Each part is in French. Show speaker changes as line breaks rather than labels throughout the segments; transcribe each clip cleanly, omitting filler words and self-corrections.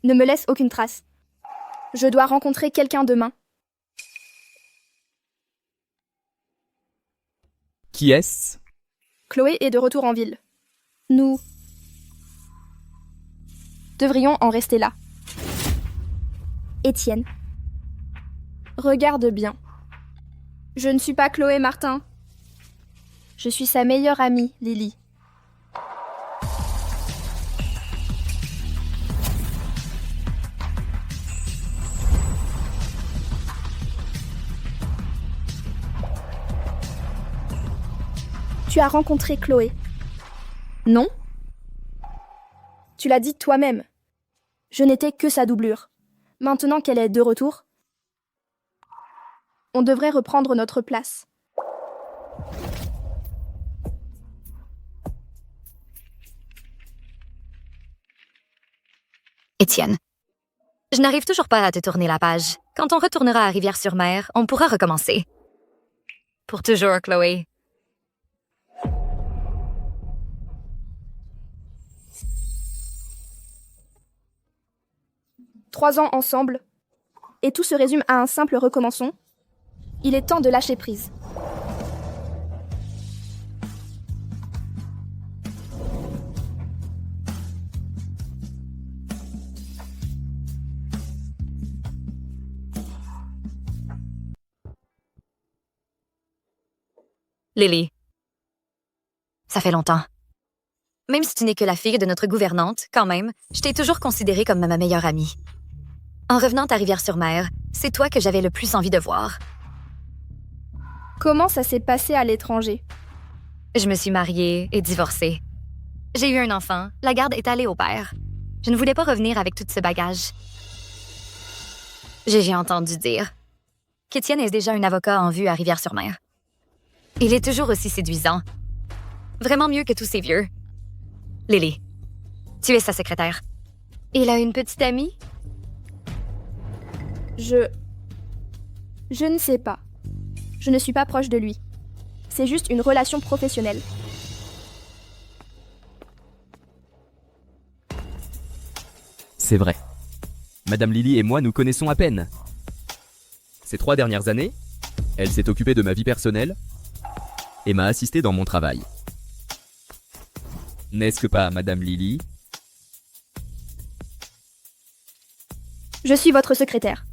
Ne me laisse aucune trace. Je dois rencontrer quelqu'un demain.
Qui est-ce?
Chloé est de retour en ville. Nous devrions en rester là. Étienne. Regarde bien. Je ne suis pas Chloé Martin. Je suis sa meilleure amie, Lily. Tu as rencontré Chloé. Non? Tu l'as dit toi-même. Je n'étais que sa doublure. Maintenant qu'elle est de retour, on devrait reprendre notre place.
Étienne. Je n'arrive toujours pas à te tourner la page. Quand on retournera à Rivière-sur-Mer, on pourra recommencer. Pour toujours, Chloé.
Trois ans ensemble, et tout se résume à un simple recommençons. Il est temps de lâcher prise.
Lily. Ça fait longtemps. Même si tu n'es que la fille de notre gouvernante, quand même, je t'ai toujours considérée comme ma meilleure amie. En revenant à Rivière-sur-Mer, c'est toi que j'avais le plus envie de voir.
Comment ça s'est passé à l'étranger?
Je me suis mariée et divorcée. J'ai eu un enfant, la garde est allée au père. Je ne voulais pas revenir avec tout ce bagage. J'ai entendu dire qu'Étienne est déjà un avocat en vue à Rivière-sur-Mer. Il est toujours aussi séduisant. Vraiment mieux que tous ces vieux. Lily, tu es sa secrétaire. Il a une petite amie?
Je ne sais pas. Je ne suis pas proche de lui. C'est juste une relation professionnelle.
C'est vrai. Madame Lily et moi nous connaissons à peine. Ces 3 dernières années, elle s'est occupée de ma vie personnelle et m'a assisté dans mon travail. N'est-ce que pas, Madame Lily?
Je suis votre secrétaire.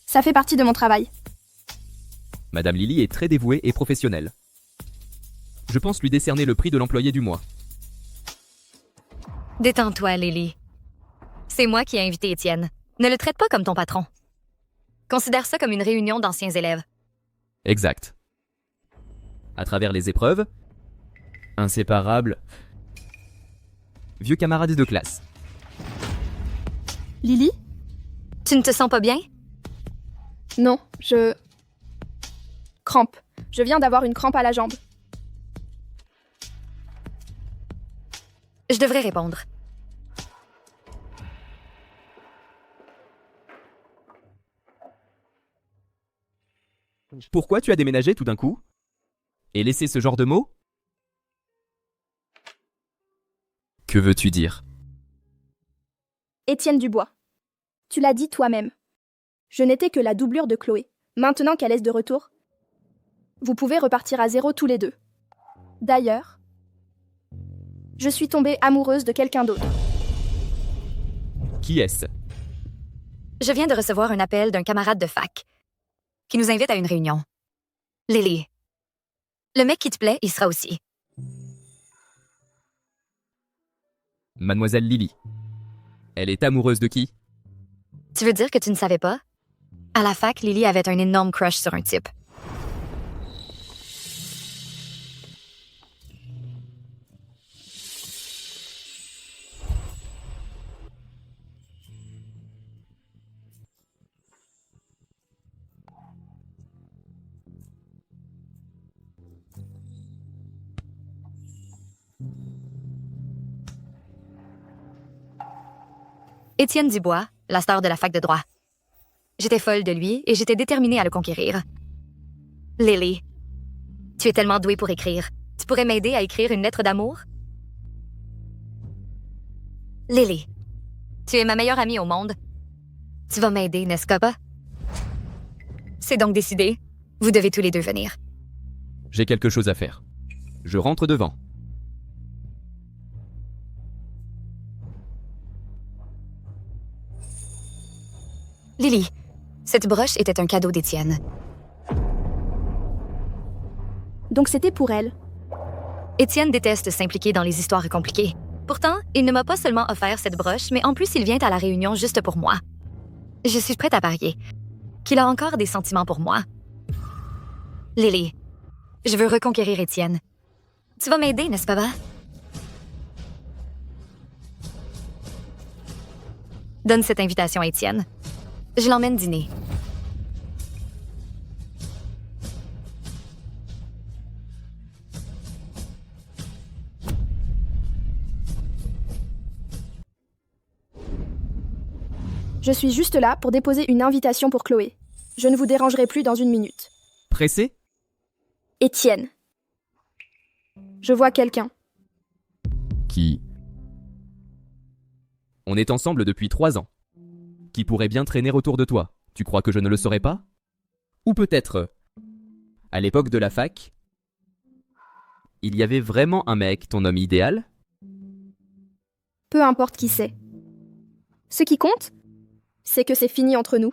Ça fait partie de mon travail.
Madame Lily est très dévouée et professionnelle. Je pense lui décerner le prix de l'employé du mois.
Détends-toi, Lily. C'est moi qui ai invité Étienne. Ne le traite pas comme ton patron. Considère ça comme une réunion d'anciens élèves.
Exact. À travers les épreuves, inséparables, vieux camarades de classe.
Lily?
Tu ne te sens pas bien?
Non, je... Crampe. Je viens d'avoir une crampe à la jambe.
Je devrais répondre.
Pourquoi tu as déménagé tout d'un coup? Et laissé ce genre de mots? Que veux-tu dire?
Étienne Dubois. Tu l'as dit toi-même. Je n'étais que la doublure de Chloé. Maintenant qu'elle est de retour, vous pouvez repartir à zéro tous les deux. D'ailleurs, je suis tombée amoureuse de quelqu'un d'autre.
Qui est-ce?
Je viens de recevoir un appel d'un camarade de fac qui nous invite à une réunion. Lily. Le mec qui te plaît, il sera aussi.
Mademoiselle Lily. Elle est amoureuse de qui?
Tu veux dire que tu ne savais pas? À la fac, Lily avait un énorme crush sur un type. Étienne Dubois, la star de la fac de droit. J'étais folle de lui et j'étais déterminée à le conquérir. Lily, tu es tellement douée pour écrire. Tu pourrais m'aider à écrire une lettre d'amour? Lily, Tu es ma meilleure amie au monde. Tu vas m'aider, n'est-ce pas? C'est donc décidé. Vous devez tous les deux venir.
J'ai quelque chose à faire. Je rentre devant.
Lily, cette broche était un cadeau d'Étienne.
Donc c'était pour elle.
Étienne déteste s'impliquer dans les histoires compliquées. Pourtant, il ne m'a pas seulement offert cette broche, mais en plus il vient à la réunion juste pour moi. Je suis prête à parier qu'il a encore des sentiments pour moi. Lily, je veux reconquérir Étienne. Tu vas m'aider, n'est-ce pas? Donne cette invitation à Étienne. Je l'emmène dîner.
Je suis juste là pour déposer une invitation pour Chloé. Je ne vous dérangerai plus dans une minute.
Pressé?
Étienne. Je vois quelqu'un.
Qui? On est ensemble depuis 3 ans. Qui pourrait bien traîner autour de toi? Tu crois que je ne le saurais pas? Ou peut-être, à l'époque de la fac, il y avait vraiment un mec, ton homme idéal?
Peu importe qui c'est. Ce qui compte, c'est que c'est fini entre nous.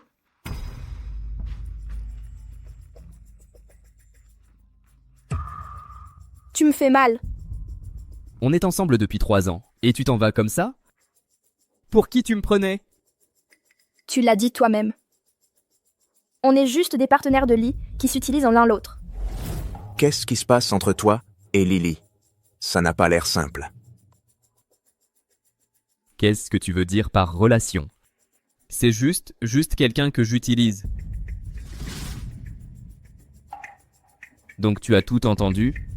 Tu me fais mal.
On est ensemble depuis 3 ans, et tu t'en vas comme ça? Pour qui tu me prenais?
Tu l'as dit toi-même. On est juste des partenaires de lit qui s'utilisent l'un l'autre.
Qu'est-ce qui se passe entre toi et Lily? Ça n'a pas l'air simple.
Qu'est-ce que tu veux dire par relation? C'est juste quelqu'un que j'utilise. Donc tu as tout entendu?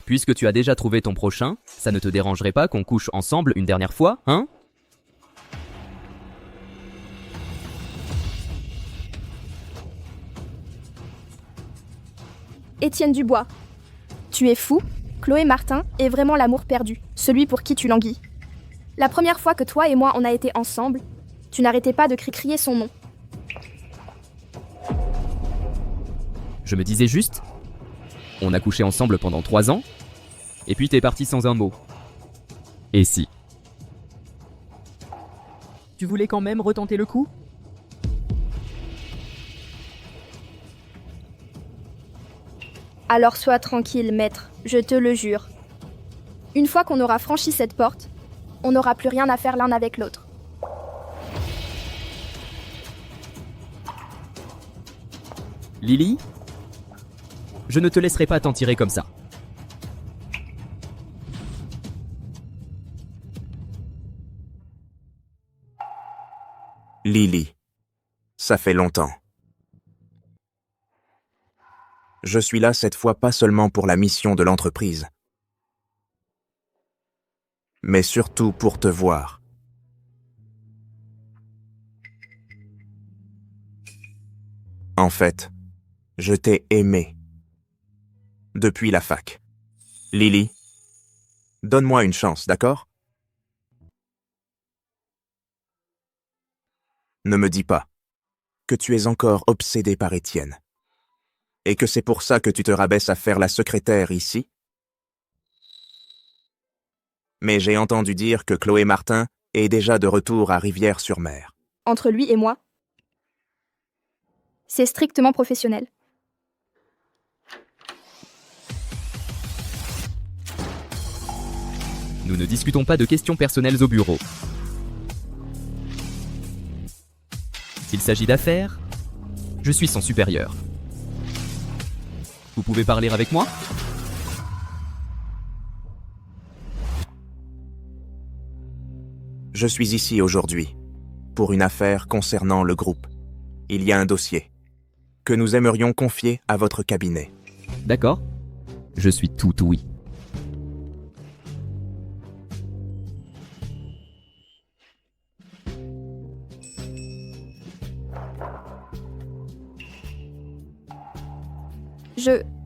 Puisque tu as déjà trouvé ton prochain, ça ne te dérangerait pas qu'on couche ensemble une dernière fois, hein?
Étienne Dubois. Tu es fou? Chloé Martin est vraiment l'amour perdu, celui pour qui tu languis. La première fois que toi et moi on a été ensemble, tu n'arrêtais pas de crier son nom.
Je me disais juste, on a couché ensemble pendant 3 ans, et puis t'es parti sans un mot. Et si? Tu voulais quand même retenter le coup?
Alors sois tranquille, maître, je te le jure. Une fois qu'on aura franchi cette porte, on n'aura plus rien à faire l'un avec l'autre.
Lily? Je ne te laisserai pas t'en tirer comme ça.
Lily. Ça fait longtemps. Je suis là cette fois pas seulement pour la mission de l'entreprise, mais surtout pour te voir. En fait, je t'ai aimé. Depuis la fac. Lily, donne-moi une chance, d'accord? Ne me dis pas que tu es encore obsédé par Étienne. Et que c'est pour ça que tu te rabaisses à faire la secrétaire ici? Mais j'ai entendu dire que Chloé Martin est déjà de retour à Rivière-sur-Mer.
Entre lui et moi, c'est strictement professionnel.
Nous ne discutons pas de questions personnelles au bureau. S'il s'agit d'affaires, je suis son supérieur. Vous pouvez parler avec moi?
Je suis ici aujourd'hui pour une affaire concernant le groupe. Il y a un dossier que nous aimerions confier à votre cabinet.
D'accord. Je suis tout oui.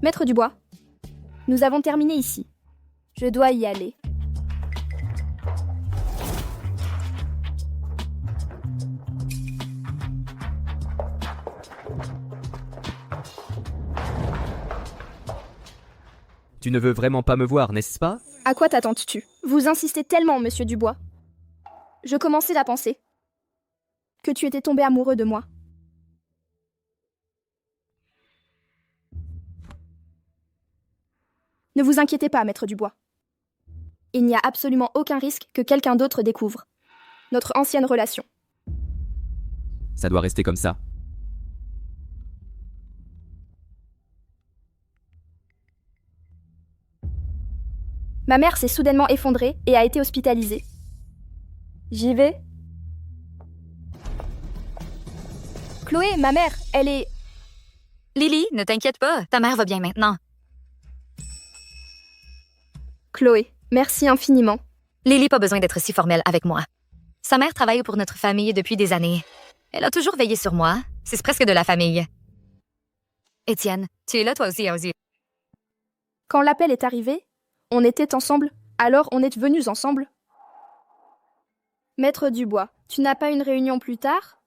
Maître Dubois, nous avons terminé ici. Je dois y aller.
Tu ne veux vraiment pas me voir, n'est-ce pas?
À quoi t'attends-tu? Vous insistez tellement, monsieur Dubois. Je commençais à penser que tu étais tombé amoureux de moi. Ne vous inquiétez pas, maître Dubois. Il n'y a absolument aucun risque que quelqu'un d'autre découvre notre ancienne relation.
Ça doit rester comme ça.
Ma mère s'est soudainement effondrée et a été hospitalisée. J'y vais. Chloé, ma mère, elle est...
Lily, ne t'inquiète pas, ta mère va bien maintenant.
Chloé, merci infiniment.
Lily pas besoin d'être si formelle avec moi. Sa mère travaille pour notre famille depuis des années. Elle a toujours veillé sur moi. C'est presque de la famille. Étienne, tu es là toi aussi, Ozzy.
Quand l'appel est arrivé, on était ensemble, alors on est venus ensemble. Maître Dubois, tu n'as pas une réunion plus tard?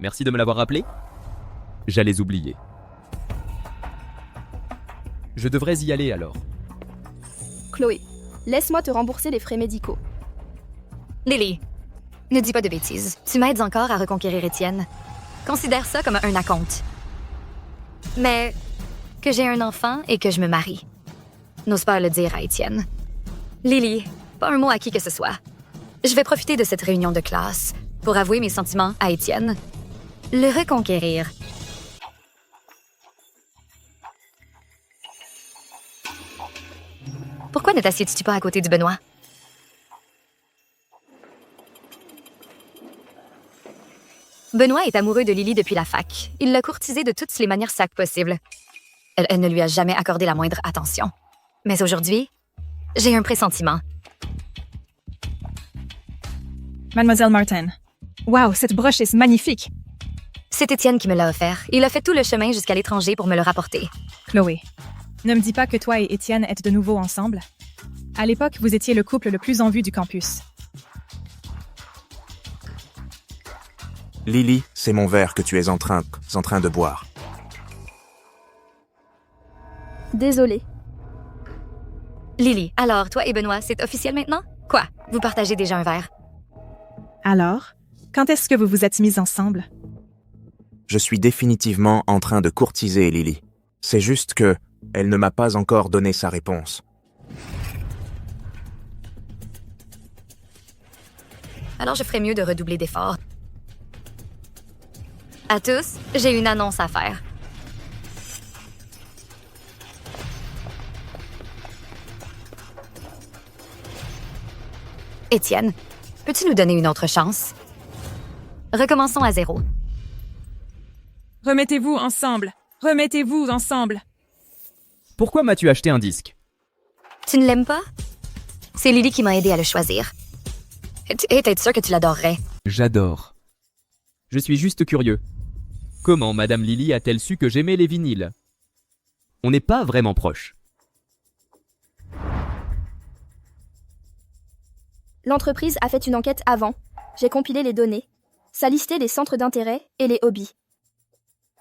Merci de me l'avoir rappelé. J'allais oublier. Je devrais y aller alors.
Chloé, laisse-moi te rembourser les frais médicaux.
Lily, ne dis pas de bêtises. Tu m'aides encore à reconquérir Étienne. Considère ça comme un acompte. Mais que j'ai un enfant et que je me marie. N'ose pas le dire à Étienne. Lily, pas un mot à qui que ce soit. Je vais profiter de cette réunion de classe pour avouer mes sentiments à Étienne. Le reconquérir. Pourquoi ne t'assieds-tu pas à côté de Benoît? Benoît est amoureux de Lily depuis la fac. Il l'a courtisée de toutes les manières sac possibles. Elle ne lui a jamais accordé la moindre attention. Mais aujourd'hui, j'ai un pressentiment.
Mademoiselle Martin. Wow, cette broche est magnifique.
C'est Étienne qui me l'a offert. Il a fait tout le chemin jusqu'à l'étranger pour me le rapporter.
Chloé, ne me dis pas que toi et Étienne êtes de nouveau ensemble. À l'époque, vous étiez le couple le plus en vue du campus.
Lily, c'est mon verre que tu es en train de boire.
Désolée.
Lily, alors, toi et Benoît, c'est officiel maintenant? Quoi? Vous partagez déjà un verre?
Alors, quand est-ce que vous vous êtes mis ensemble?
Je suis définitivement en train de courtiser Lily. C'est juste que elle ne m'a pas encore donné sa réponse.
Alors je ferais mieux de redoubler d'efforts. À tous, j'ai une annonce à faire. Étienne, peux-tu nous donner une autre chance? Recommençons à zéro.
Remettez-vous ensemble. Remettez-vous ensemble.
Pourquoi m'as-tu acheté un disque?
Tu ne l'aimes pas? C'est Lily qui m'a aidé à le choisir. Et t'es sûr que tu l'adorerais?
J'adore. Je suis juste curieux. Comment Madame Lily a-t-elle su que j'aimais les vinyles? On n'est pas vraiment proches.
L'entreprise a fait une enquête avant. J'ai compilé les données. Ça listait les centres d'intérêt et les hobbies.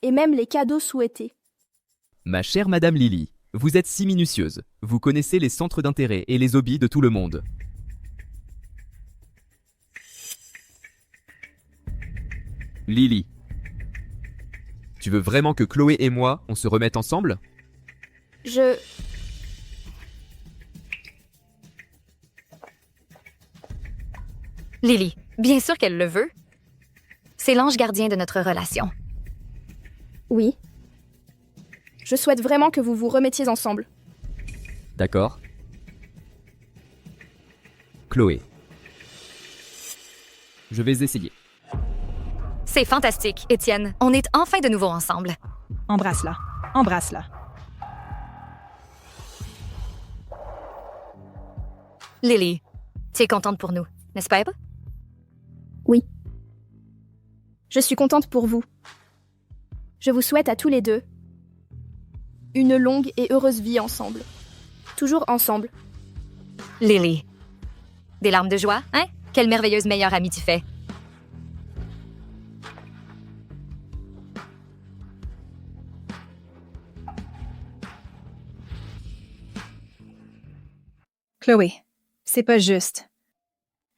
Et même les cadeaux souhaités.
Ma chère Madame Lily, vous êtes si minutieuse. Vous connaissez les centres d'intérêt et les hobbies de tout le monde. Lily, tu veux vraiment que Chloé et moi, on se remette ensemble?
Lily, bien sûr qu'elle le veut. C'est l'ange gardien de notre relation.
Oui. Je souhaite vraiment que vous vous remettiez ensemble.
D'accord. Chloé. Je vais essayer.
C'est fantastique, Étienne. On est enfin de nouveau ensemble.
Embrasse-la. Embrasse-la.
Lily, tu es contente pour nous, n'est-ce pas?
Oui. Je suis contente pour vous. Je vous souhaite à tous les deux une longue et heureuse vie ensemble. toujours ensemble.
Lily. Des larmes de joie, hein? Quelle merveilleuse meilleure amie tu fais.
Chloé, c'est pas juste.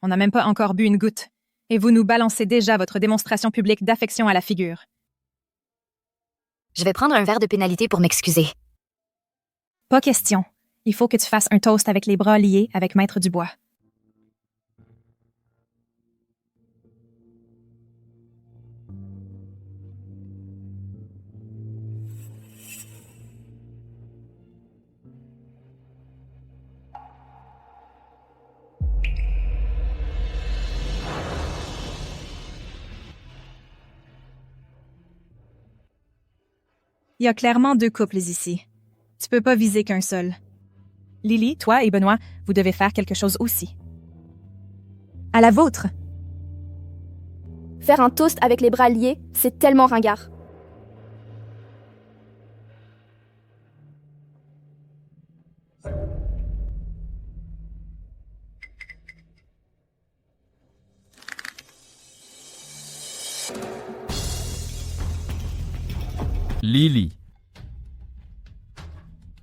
On n'a même pas encore bu une goutte. Et vous nous balancez déjà votre démonstration publique d'affection à la figure.
Je vais prendre un verre de pénalité pour m'excuser.
Pas question. Il faut que tu fasses un toast avec les bras liés avec Maître Dubois. Il y a clairement deux couples ici. Tu peux pas viser qu'un seul. Lily, toi et Benoît, vous devez faire quelque chose aussi. À la vôtre!
Faire un toast avec les bras liés, c'est tellement ringard.
Lily.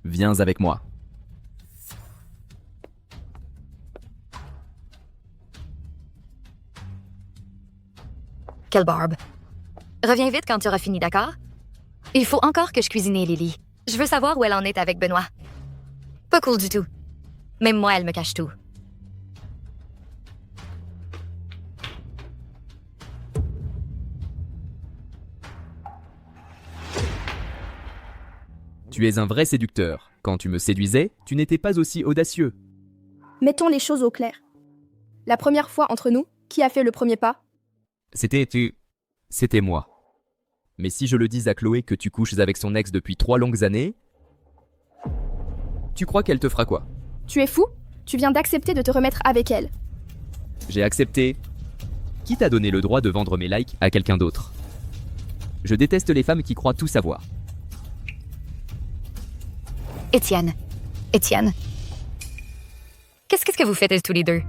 Viens avec moi.
Quelle barbe. Reviens vite quand tu auras fini, d'accord? Il faut encore que je cuisine Lily. Je veux savoir où elle en est avec Benoît. Pas cool du tout. Même moi, elle me cache tout.
Tu es un vrai séducteur. Quand tu me séduisais, tu n'étais pas aussi audacieux.
Mettons les choses au clair. La première fois entre nous, qui a fait le premier pas?
C'était moi. Mais si je le dis à Chloé que tu couches avec son ex depuis 3 longues années, tu crois qu'elle te fera quoi?
Tu es fou? Tu viens d'accepter de te remettre avec elle.
J'ai accepté. Qui t'a donné le droit de vendre mes likes à quelqu'un d'autre? Je déteste les femmes qui croient tout savoir.
Étienne. Étienne. Qu'est-ce que vous faites tous les deux?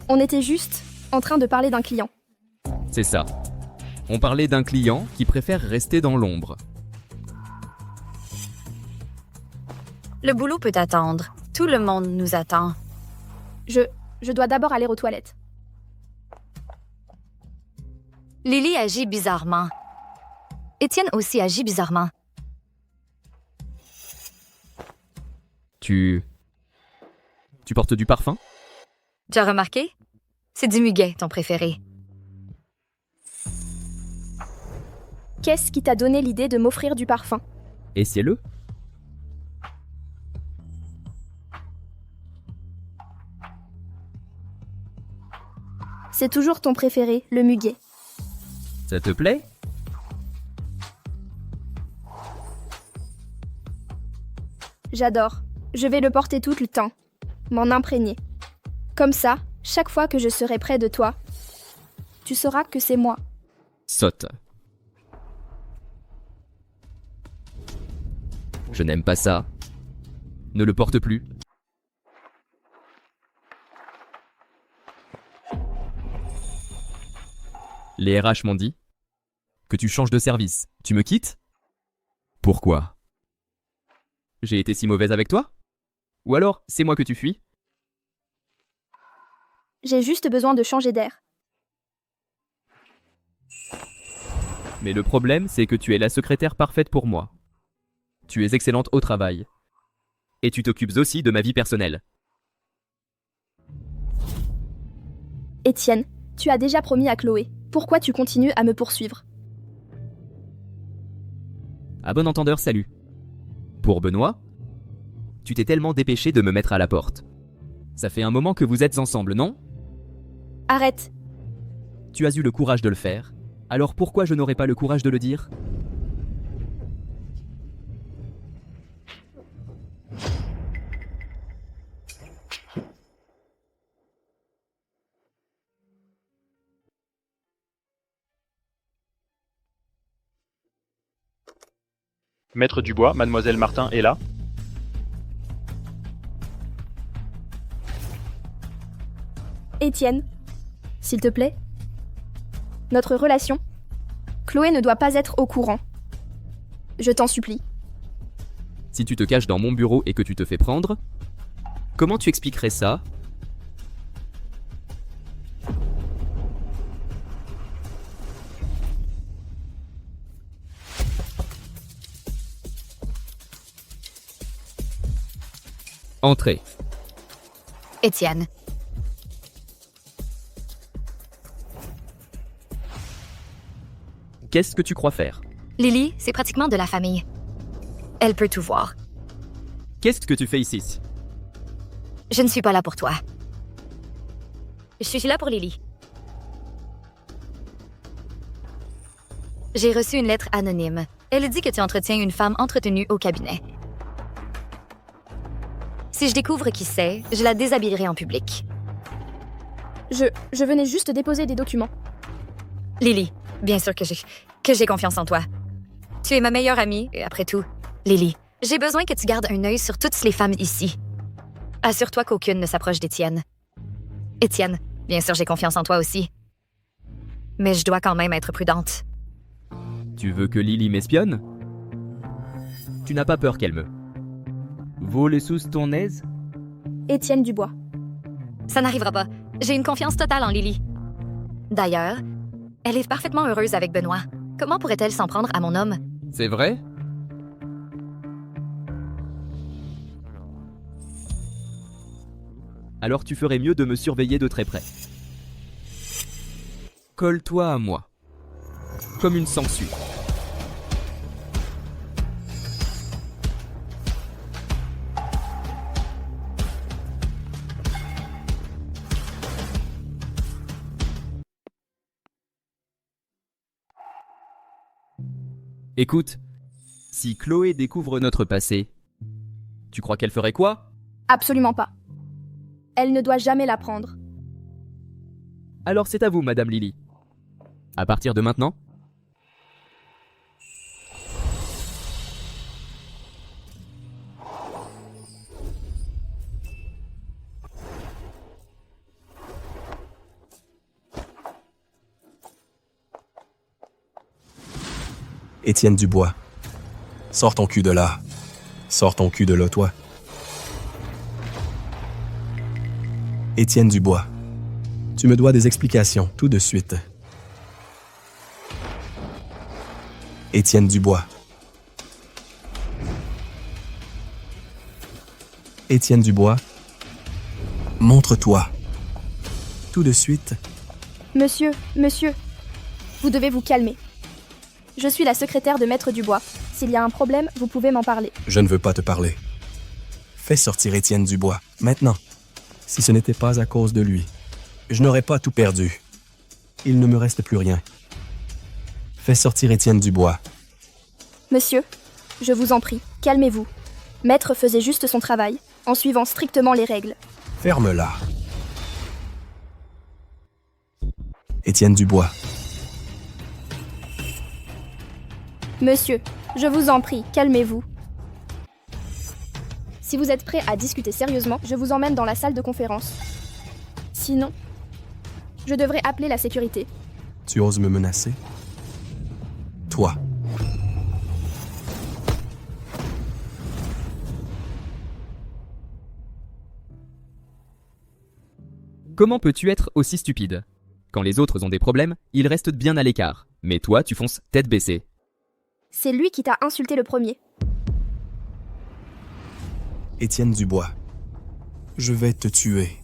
On était juste en train de parler d'un client.
C'est ça. On parlait d'un client qui préfère rester dans l'ombre.
Le boulot peut attendre. Tout le monde nous attend.
Je dois d'abord aller aux toilettes.
Lily agit bizarrement. Étienne aussi agit bizarrement.
Tu portes du parfum?
Tu as remarqué? C'est du muguet, ton préféré.
Qu'est-ce qui t'a donné l'idée de m'offrir du parfum?
Essaie-le.
C'est toujours ton préféré, le muguet.
Ça te plaît?
J'adore. Je vais le porter tout le temps. M'en imprégner. Comme ça, chaque fois que je serai près de toi, tu sauras que c'est moi.
Saute. Je n'aime pas ça. Ne le porte plus. Les RH m'ont dit que tu changes de service. Tu me quittes? Pourquoi? J'ai été si mauvaise avec toi? Ou alors, c'est moi que tu fuis?
J'ai juste besoin de changer d'air.
Mais le problème, c'est que tu es la secrétaire parfaite pour moi. Tu es excellente au travail. Et tu t'occupes aussi de ma vie personnelle.
Étienne, tu as déjà promis à Chloé. Pourquoi tu continues à me poursuivre?
À bon entendeur, salut. Pour Benoît, tu t'es tellement dépêché de me mettre à la porte. Ça fait un moment que vous êtes ensemble, non?
Arrête.
Tu as eu le courage de le faire. Alors pourquoi je n'aurais pas le courage de le dire?
Maître Dubois, mademoiselle Martin est là.
Étienne, s'il te plaît. Notre relation, Chloé ne doit pas être au courant. Je t'en supplie.
Si tu te caches dans mon bureau et que tu te fais prendre, comment tu expliquerais ça? Entrez.
Étienne.
Qu'est-ce que tu crois faire?
Lily, c'est pratiquement de la famille. Elle peut tout voir.
Qu'est-ce que tu fais ici?
Je ne suis pas là pour toi. Je suis là pour Lily. J'ai reçu une lettre anonyme. Elle dit que tu entretiens une femme entretenue au cabinet. Si je découvre qui c'est, je la déshabillerai en public.
Je venais juste déposer des documents.
Lily, bien sûr que j'ai confiance en toi. Tu es ma meilleure amie, et après tout, Lily, j'ai besoin que tu gardes un œil sur toutes les femmes ici. Assure-toi qu'aucune ne s'approche d'Étienne. Étienne, bien sûr j'ai confiance en toi aussi. Mais je dois quand même être prudente.
Tu veux que Lily m'espionne? Tu n'as pas peur qu'elle me... Vole sous ton aise?
Étienne Dubois.
Ça n'arrivera pas. J'ai une confiance totale en Lily. D'ailleurs, elle est parfaitement heureuse avec Benoît. Comment pourrait-elle s'en prendre à mon homme?
C'est vrai? Alors tu ferais mieux de me surveiller de très près. Colle-toi à moi. Comme une sangsue. Écoute, si Chloé découvre notre passé, tu crois qu'elle ferait quoi?
Absolument pas. Elle ne doit jamais l'apprendre.
Alors c'est à vous, Madame Lily. À partir de maintenant?
Étienne Dubois. Sors ton cul de là. Sors ton cul de là, toi. Étienne Dubois. Tu me dois des explications, tout de suite. Étienne Dubois. Étienne Dubois. Montre-toi. Tout de suite.
Monsieur, vous devez vous calmer. Je suis la secrétaire de Maître Dubois. S'il y a un problème, vous pouvez m'en parler.
Je ne veux pas te parler. Fais sortir Étienne Dubois, maintenant. Si ce n'était pas à cause de lui, je n'aurais pas tout perdu. Il ne me reste plus rien. Fais sortir Étienne Dubois.
Monsieur, je vous en prie, calmez-vous. Maître faisait juste son travail, en suivant strictement les règles.
Ferme-la. Étienne Dubois.
Monsieur, je vous en prie, calmez-vous. Si vous êtes prêt à discuter sérieusement, je vous emmène dans la salle de conférence. Sinon, je devrais appeler la sécurité.
Tu oses me menacer? Toi.
Comment peux-tu être aussi stupide? Quand les autres ont des problèmes, ils restent bien à l'écart. Mais toi, tu fonces tête baissée.
C'est lui qui t'a insulté le premier.
Étienne Dubois. Je vais te tuer.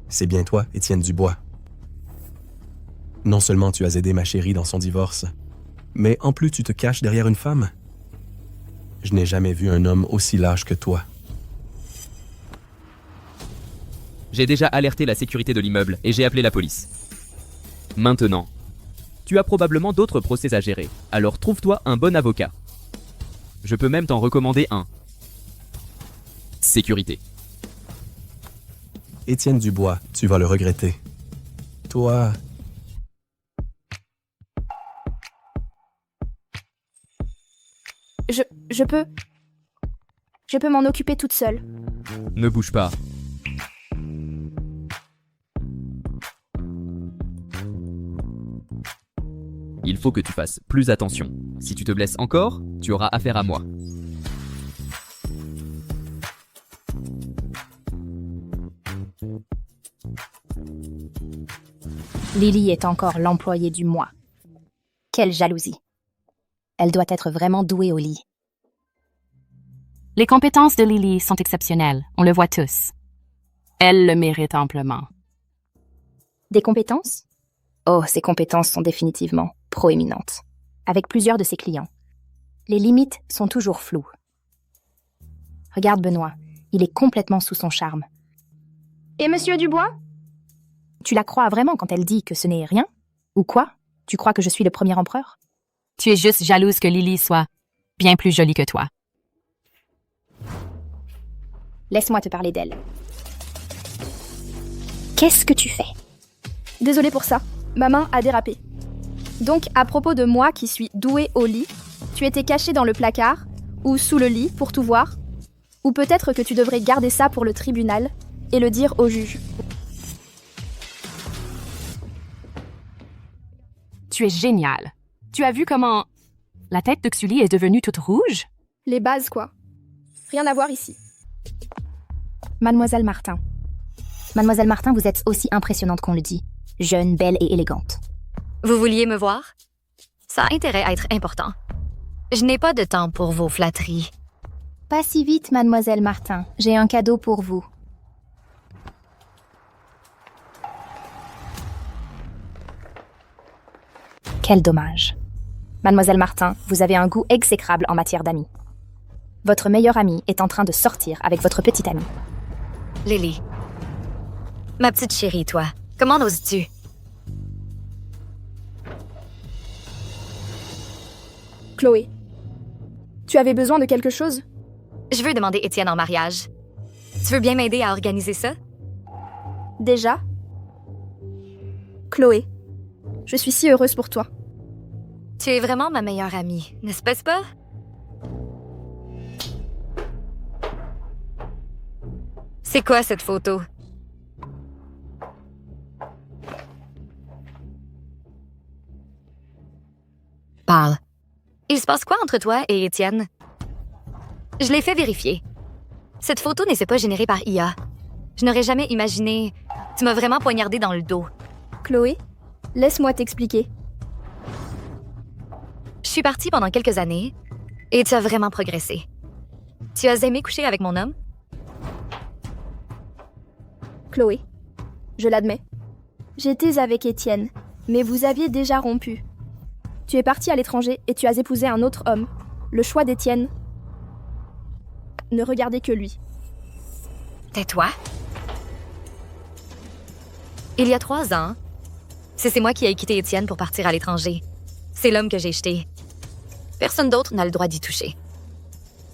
C'est bien toi, Étienne Dubois. Non seulement tu as aidé ma chérie dans son divorce, mais en plus tu te caches derrière une femme. Je n'ai jamais vu un homme aussi lâche que toi.
J'ai déjà alerté la sécurité de l'immeuble et j'ai appelé la police. Maintenant, tu as probablement d'autres procès à gérer, alors trouve-toi un bon avocat. Je peux même t'en recommander un. Sécurité.
Étienne Dubois, tu vas le regretter. Toi...
Je peux... Je peux m'en occuper toute seule.
Ne bouge pas. Il faut que tu fasses plus attention. Si tu te blesses encore, tu auras affaire à moi.
Lily est encore l'employée du mois. Quelle jalousie. Elle doit être vraiment douée au lit.
Les compétences de Lily sont exceptionnelles, on le voit tous. Elle le mérite amplement.
Des compétences? Oh, ces compétences sont définitivement proéminentes. Avec plusieurs de ses clients. Les limites sont toujours floues. Regarde Benoît, il est complètement sous son charme.
Et Monsieur Dubois?
Tu la crois vraiment quand elle dit que ce n'est rien? Ou quoi? Tu crois que je suis le premier empereur?
Tu es juste jalouse que Lily soit bien plus jolie que toi.
Laisse-moi te parler d'elle. Qu'est-ce que tu fais?
Désolée pour ça, ma main a dérapé. Donc, à propos de moi qui suis douée au lit, tu étais caché dans le placard, ou sous le lit pour tout voir, ou peut-être que tu devrais garder ça pour le tribunal et le dire au juge.
Tu es génial. Tu as vu comment la tête de Xuli est devenue toute rouge?
Les bases, quoi. Rien à voir ici.
Mademoiselle Martin. Mademoiselle Martin, vous êtes aussi impressionnante qu'on le dit. Jeune, belle et élégante.
Vous vouliez me voir? Ça a intérêt à être important. Je n'ai pas de temps pour vos flatteries.
Pas si vite, Mademoiselle Martin. J'ai un cadeau pour vous. Quel dommage. Mademoiselle Martin, vous avez un goût exécrable en matière d'amis. Votre meilleur ami est en train de sortir avec votre petite amie.
Lily. Ma petite chérie, toi. Comment oses-tu?
Chloé, tu avais besoin de quelque chose?
Je veux demander Étienne en mariage. Tu veux bien m'aider à organiser ça?
Déjà? Chloé, je suis si heureuse pour toi.
Tu es vraiment ma meilleure amie, n'est-ce pas? C'est quoi cette photo? Parle. Il se passe quoi entre toi et Étienne? Je l'ai fait vérifier. Cette photo n'était pas générée par IA. Je n'aurais jamais imaginé... Tu m'as vraiment poignardé dans le dos.
Chloé, laisse-moi t'expliquer.
Je suis partie pendant quelques années et tu as vraiment progressé. Tu as aimé coucher avec mon homme?
Chloé, je l'admets. J'étais avec Étienne, mais vous aviez déjà rompu. Tu es partie à l'étranger et tu as épousé un autre homme. Le choix d'Étienne ne regardait que lui.
Tais-toi. Il y a 3 ans, c'est moi qui ai quitté Étienne pour partir à l'étranger. C'est l'homme que j'ai jeté. Personne d'autre n'a le droit d'y toucher.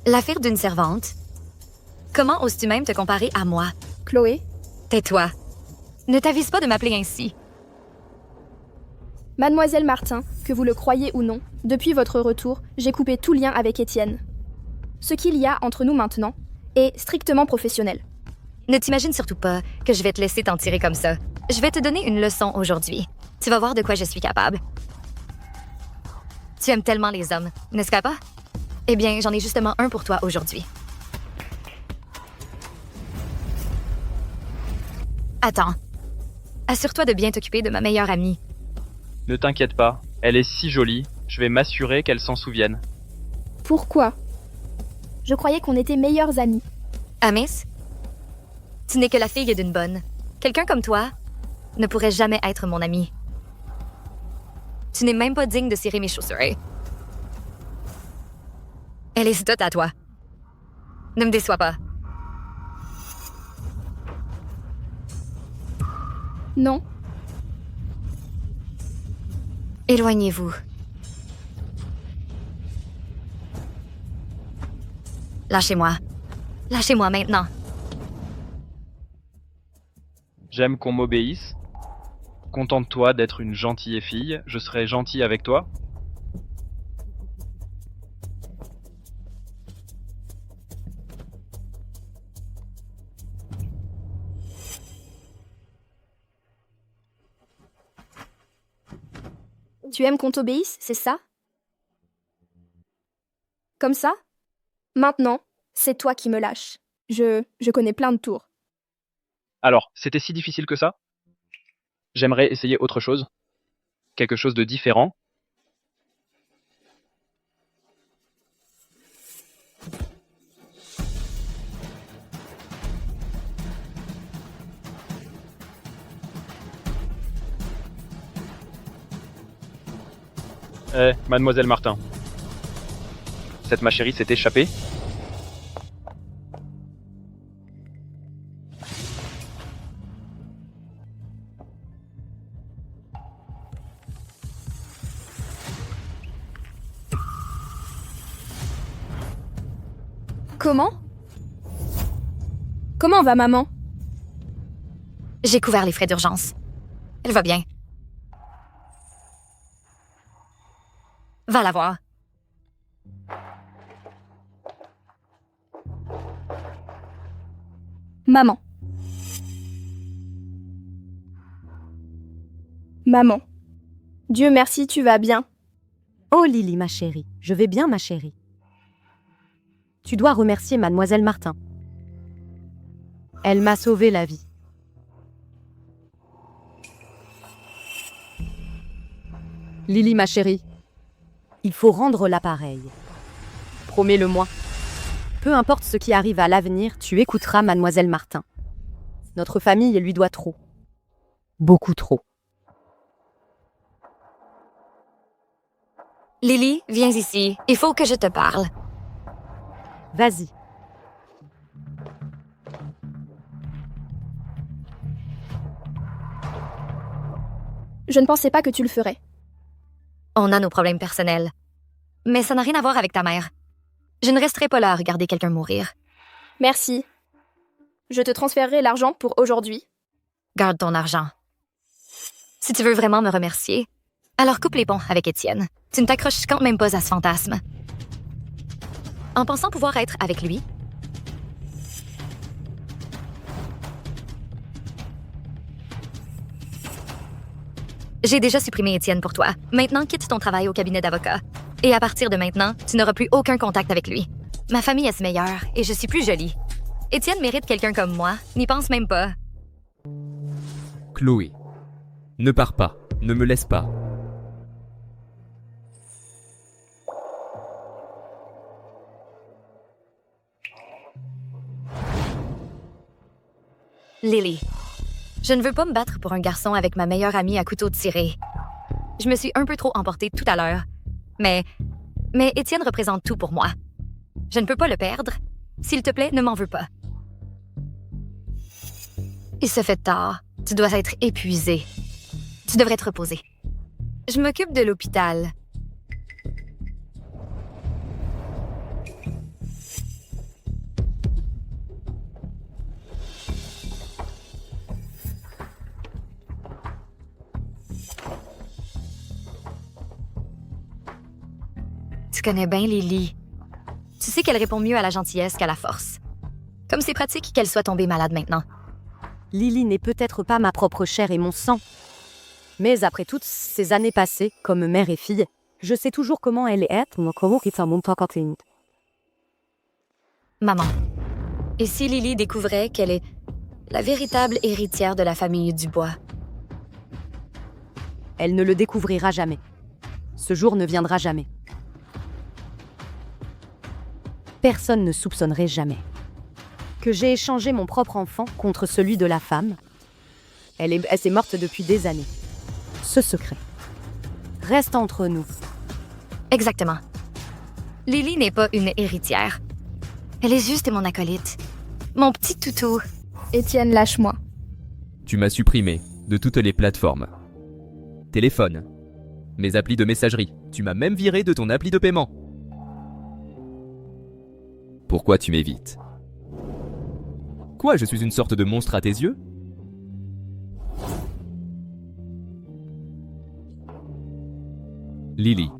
L'affaire d'une servante? Comment oses-tu même te comparer à moi?
Chloé,
tais-toi. Ne t'avise pas de m'appeler ainsi.
Mademoiselle Martin, que vous le croyez ou non, depuis votre retour, j'ai coupé tout lien avec Étienne. Ce qu'il y a entre nous maintenant est strictement professionnel.
Ne t'imagine surtout pas que je vais te laisser t'en tirer comme ça. Je vais te donner une leçon aujourd'hui. Tu vas voir de quoi je suis capable. Tu aimes tellement les hommes, n'est-ce pas? Eh bien, j'en ai justement un pour toi aujourd'hui. Attends. Assure-toi de bien t'occuper de ma meilleure amie.
Ne t'inquiète pas, elle est si jolie, je vais m'assurer qu'elle s'en souvienne.
Pourquoi? Je croyais qu'on était meilleurs amis.
Amis? Tu n'es que la fille d'une bonne. Quelqu'un comme toi ne pourrait jamais être mon ami. Tu n'es même pas digne de cirer mes chaussures. Elle est toute à toi. Ne me déçois pas.
Non.
Éloignez-vous. Lâchez-moi. Lâchez-moi maintenant.
J'aime qu'on m'obéisse. Contente-toi d'être une gentille fille, je serai gentil avec toi.
Tu aimes qu'on t'obéisse, c'est ça? Comme ça? Maintenant, c'est toi qui me lâches. Je connais plein de tours.
Alors, c'était si difficile que ça? J'aimerais essayer autre chose. Quelque chose de différent. Mademoiselle Martin. Cette ma chérie s'est échappée?
Comment? Comment va maman?
J'ai couvert les frais d'urgence. Elle va bien. Va la voir.
Maman. Maman. Dieu merci, tu vas bien.
Oh Lily, ma chérie, je vais bien, ma chérie. Tu dois remercier mademoiselle Martin. Elle m'a sauvé la vie. Lily, ma chérie, il faut rendre l'appareil. Promets-le-moi. Peu importe ce qui arrive à l'avenir, tu écouteras mademoiselle Martin. Notre famille lui doit trop. Beaucoup trop.
Lily, viens ici. Il faut que je te parle.
Vas-y.
Je ne pensais pas que tu le ferais.
On a nos problèmes personnels. Mais ça n'a rien à voir avec ta mère. Je ne resterai pas là à regarder quelqu'un mourir.
Merci. Je te transférerai l'argent pour aujourd'hui.
Garde ton argent. Si tu veux vraiment me remercier, alors coupe les ponts avec Étienne. Tu ne t'accroches quand même pas à ce fantasme. En pensant pouvoir être avec lui, j'ai déjà supprimé Étienne pour toi. Maintenant, quitte ton travail au cabinet d'avocat. Et à partir de maintenant, tu n'auras plus aucun contact avec lui. Ma famille est meilleure et je suis plus jolie. Étienne mérite quelqu'un comme moi. N'y pense même pas.
Chloé, ne pars pas, ne me laisse pas.
Lily, je ne veux pas me battre pour un garçon avec ma meilleure amie à couteau tiré. Je me suis un peu trop emportée tout à l'heure. Mais Étienne représente tout pour moi. Je ne peux pas le perdre. S'il te plaît, ne m'en veux pas. Il se fait tard. Tu dois être épuisé. Tu devrais te reposer. Je m'occupe de l'hôpital. Tu connais bien Lily. Tu sais qu'elle répond mieux à la gentillesse qu'à la force. Comme c'est pratique qu'elle soit tombée malade maintenant.
Lily n'est peut-être pas ma propre chair et mon sang. Mais après toutes ces années passées, comme mère et fille, je sais toujours comment elle est.
Maman, et si Lily découvrait qu'elle est la véritable héritière de la famille Dubois?
Elle ne le découvrira jamais. Ce jour ne viendra jamais. Personne ne soupçonnerait jamais que j'ai échangé mon propre enfant contre celui de la femme. Elle s'est morte depuis des années. Ce secret reste entre nous.
Exactement. Lily n'est pas une héritière. Elle est juste mon acolyte. Mon petit toutou.
Étienne, lâche-moi.
Tu m'as supprimé de toutes les plateformes. Téléphone, mes applis de messagerie, tu m'as même viré de ton appli de paiement. Pourquoi tu m'évites? Quoi, je suis une sorte de monstre à tes yeux? Lily.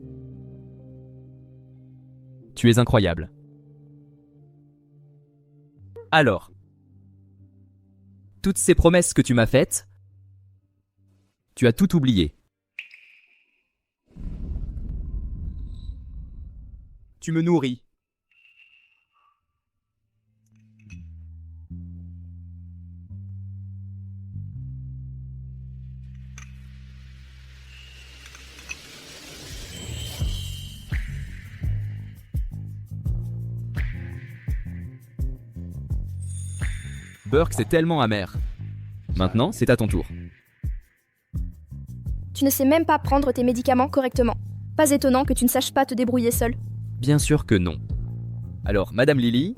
Tu es incroyable. Alors, toutes ces promesses que tu m'as faites, tu as tout oublié. Tu me nourris. Burke, c'est tellement amer. Maintenant, c'est à ton tour.
Tu ne sais même pas prendre tes médicaments correctement. Pas étonnant que tu ne saches pas te débrouiller seul.
Bien sûr que non. Alors, Madame Lily,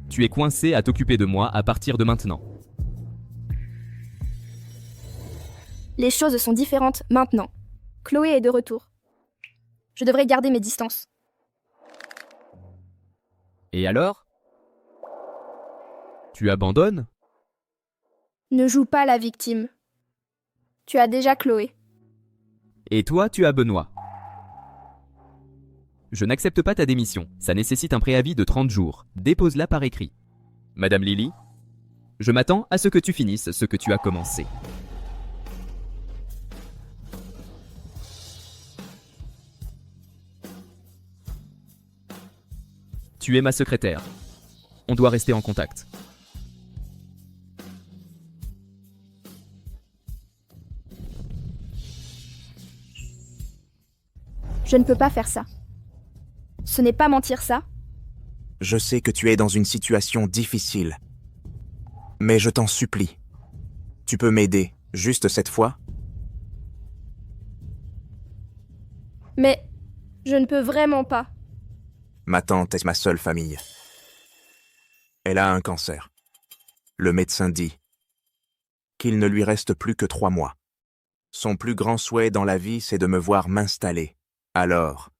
tu es coincée à t'occuper de moi à partir de maintenant.
Les choses sont différentes maintenant. Chloé est de retour. Je devrais garder mes distances.
Et alors? Tu abandonnes?
Ne joue pas la victime. Tu as déjà Chloé.
Et toi, tu as Benoît. Je n'accepte pas ta démission. Ça nécessite un préavis de 30 jours. Dépose-la par écrit. Madame Lily, je m'attends à ce que tu finisses ce que tu as commencé. Tu es ma secrétaire. On doit rester en contact.
Je ne peux pas faire ça. Ce n'est pas mentir ça.
Je sais que tu es dans une situation difficile. Mais je t'en supplie. Tu peux m'aider, juste cette fois?
Mais je ne peux vraiment pas.
Ma tante est ma seule famille. Elle a un cancer. Le médecin dit qu'il ne lui reste plus que 3 mois. Son plus grand souhait dans la vie, c'est de me voir m'installer. Alors,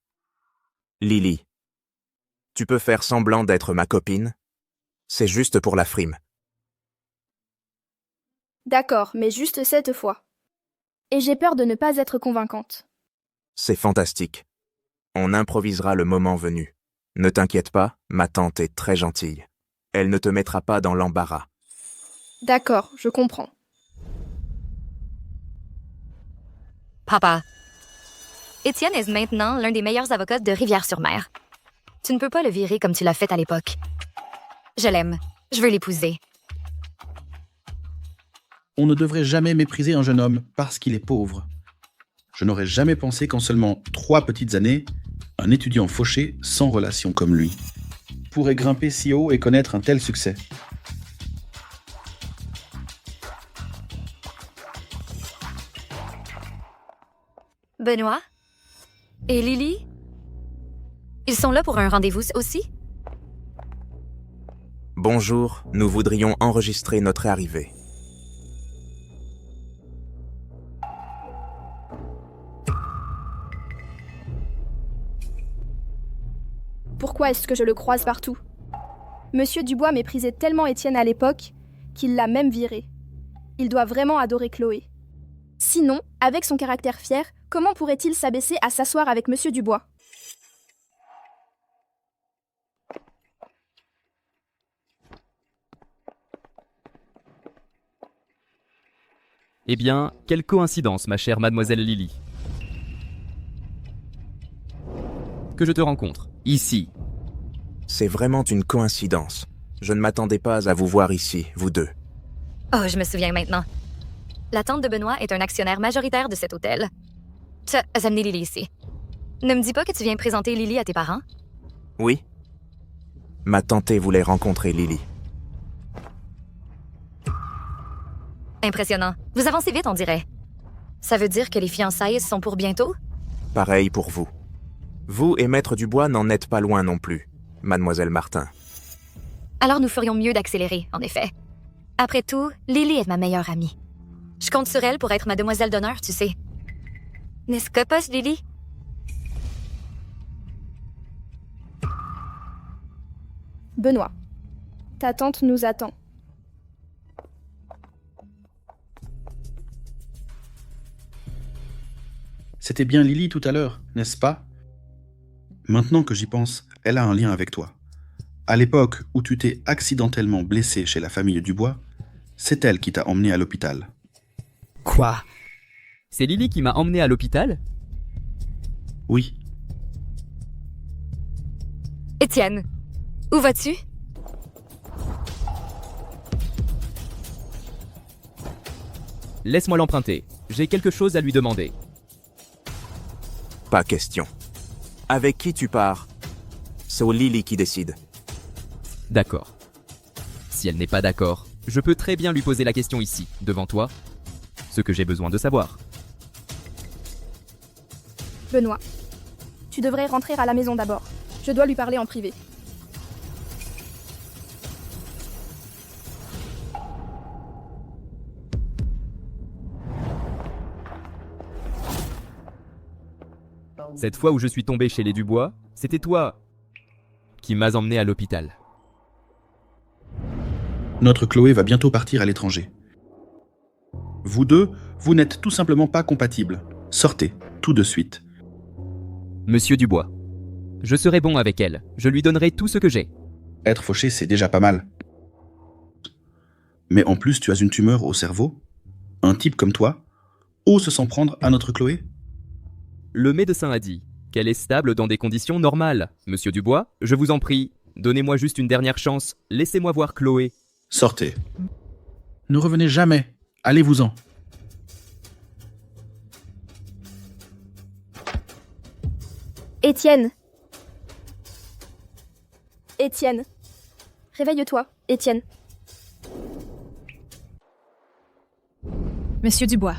Lily, tu peux faire semblant d'être ma copine? C'est juste pour la frime.
D'accord, mais juste cette fois. Et j'ai peur de ne pas être convaincante.
C'est fantastique. On improvisera le moment venu. Ne t'inquiète pas, ma tante est très gentille. Elle ne te mettra pas dans l'embarras.
D'accord, je comprends.
Papa, Étienne est maintenant l'un des meilleurs avocats de Rivière-sur-Mer. Tu ne peux pas le virer comme tu l'as fait à l'époque. Je l'aime. Je veux l'épouser.
On ne devrait jamais mépriser un jeune homme parce qu'il est pauvre. Je n'aurais jamais pensé qu'en seulement 3 petites années, un étudiant fauché, sans relation comme lui, pourrait grimper si haut et connaître un tel succès.
Benoît? Et Lily? Ils sont là pour un rendez-vous aussi?
Bonjour, nous voudrions enregistrer notre arrivée.
Pourquoi est-ce que je le croise partout? Monsieur Dubois méprisait tellement Étienne à l'époque qu'il l'a même viré. Il doit vraiment adorer Chloé. Sinon, avec son caractère fier, comment pourrait-il s'abaisser à s'asseoir avec Monsieur Dubois?
Eh bien, quelle coïncidence, ma chère mademoiselle Lily. Que je te rencontre, ici.
C'est vraiment une coïncidence. Je ne m'attendais pas à vous voir ici, vous deux.
Oh, je me souviens maintenant. La tante de Benoît est un actionnaire majoritaire de cet hôtel. Tu as amené Lily ici. Ne me dis pas que tu viens présenter Lily à tes parents?
Oui. Ma tante voulait rencontrer Lily.
Impressionnant. Vous avancez vite, on dirait. Ça veut dire que les fiançailles sont pour bientôt?
Pareil pour vous. Vous et Maître Dubois n'en êtes pas loin non plus, Mademoiselle Martin.
Alors nous ferions mieux d'accélérer, en effet. Après tout, Lily est ma meilleure amie. Je compte sur elle pour être ma demoiselle d'honneur, tu sais. N'est-ce pas, Lily?
Benoît, ta tante nous attend.
C'était bien Lily tout à l'heure, n'est-ce pas? Maintenant que j'y pense, elle a un lien avec toi. À l'époque où tu t'es accidentellement blessé chez la famille Dubois, c'est elle qui t'a emmené à l'hôpital.
Quoi? C'est Lily qui m'a emmené à l'hôpital?
Oui.
Étienne, où vas-tu?
Laisse-moi l'emprunter. J'ai quelque chose à lui demander.
Pas question. Avec qui tu pars? C'est au Lily qui décide.
D'accord. Si elle n'est pas d'accord, je peux très bien lui poser la question ici, devant toi, ce que j'ai besoin de savoir.
Benoît, tu devrais rentrer à la maison d'abord. Je dois lui parler en privé.
Cette fois où je suis tombé chez les Dubois, c'était toi qui m'as emmené à l'hôpital.
Notre Chloé va bientôt partir à l'étranger. Vous deux, vous n'êtes tout simplement pas compatibles. Sortez, tout de suite.
Monsieur Dubois, je serai bon avec elle. Je lui donnerai tout ce que j'ai.
Être fauché, c'est déjà pas mal. Mais en plus, tu as une tumeur au cerveau. Un type comme toi ose s'en prendre à notre Chloé?
Le médecin a dit qu'elle est stable dans des conditions normales. Monsieur Dubois, je vous en prie, donnez-moi juste une dernière chance. Laissez-moi voir Chloé.
Sortez. Ne revenez jamais. Allez-vous-en.
Étienne. Étienne. Réveille-toi, Étienne.
Monsieur Dubois,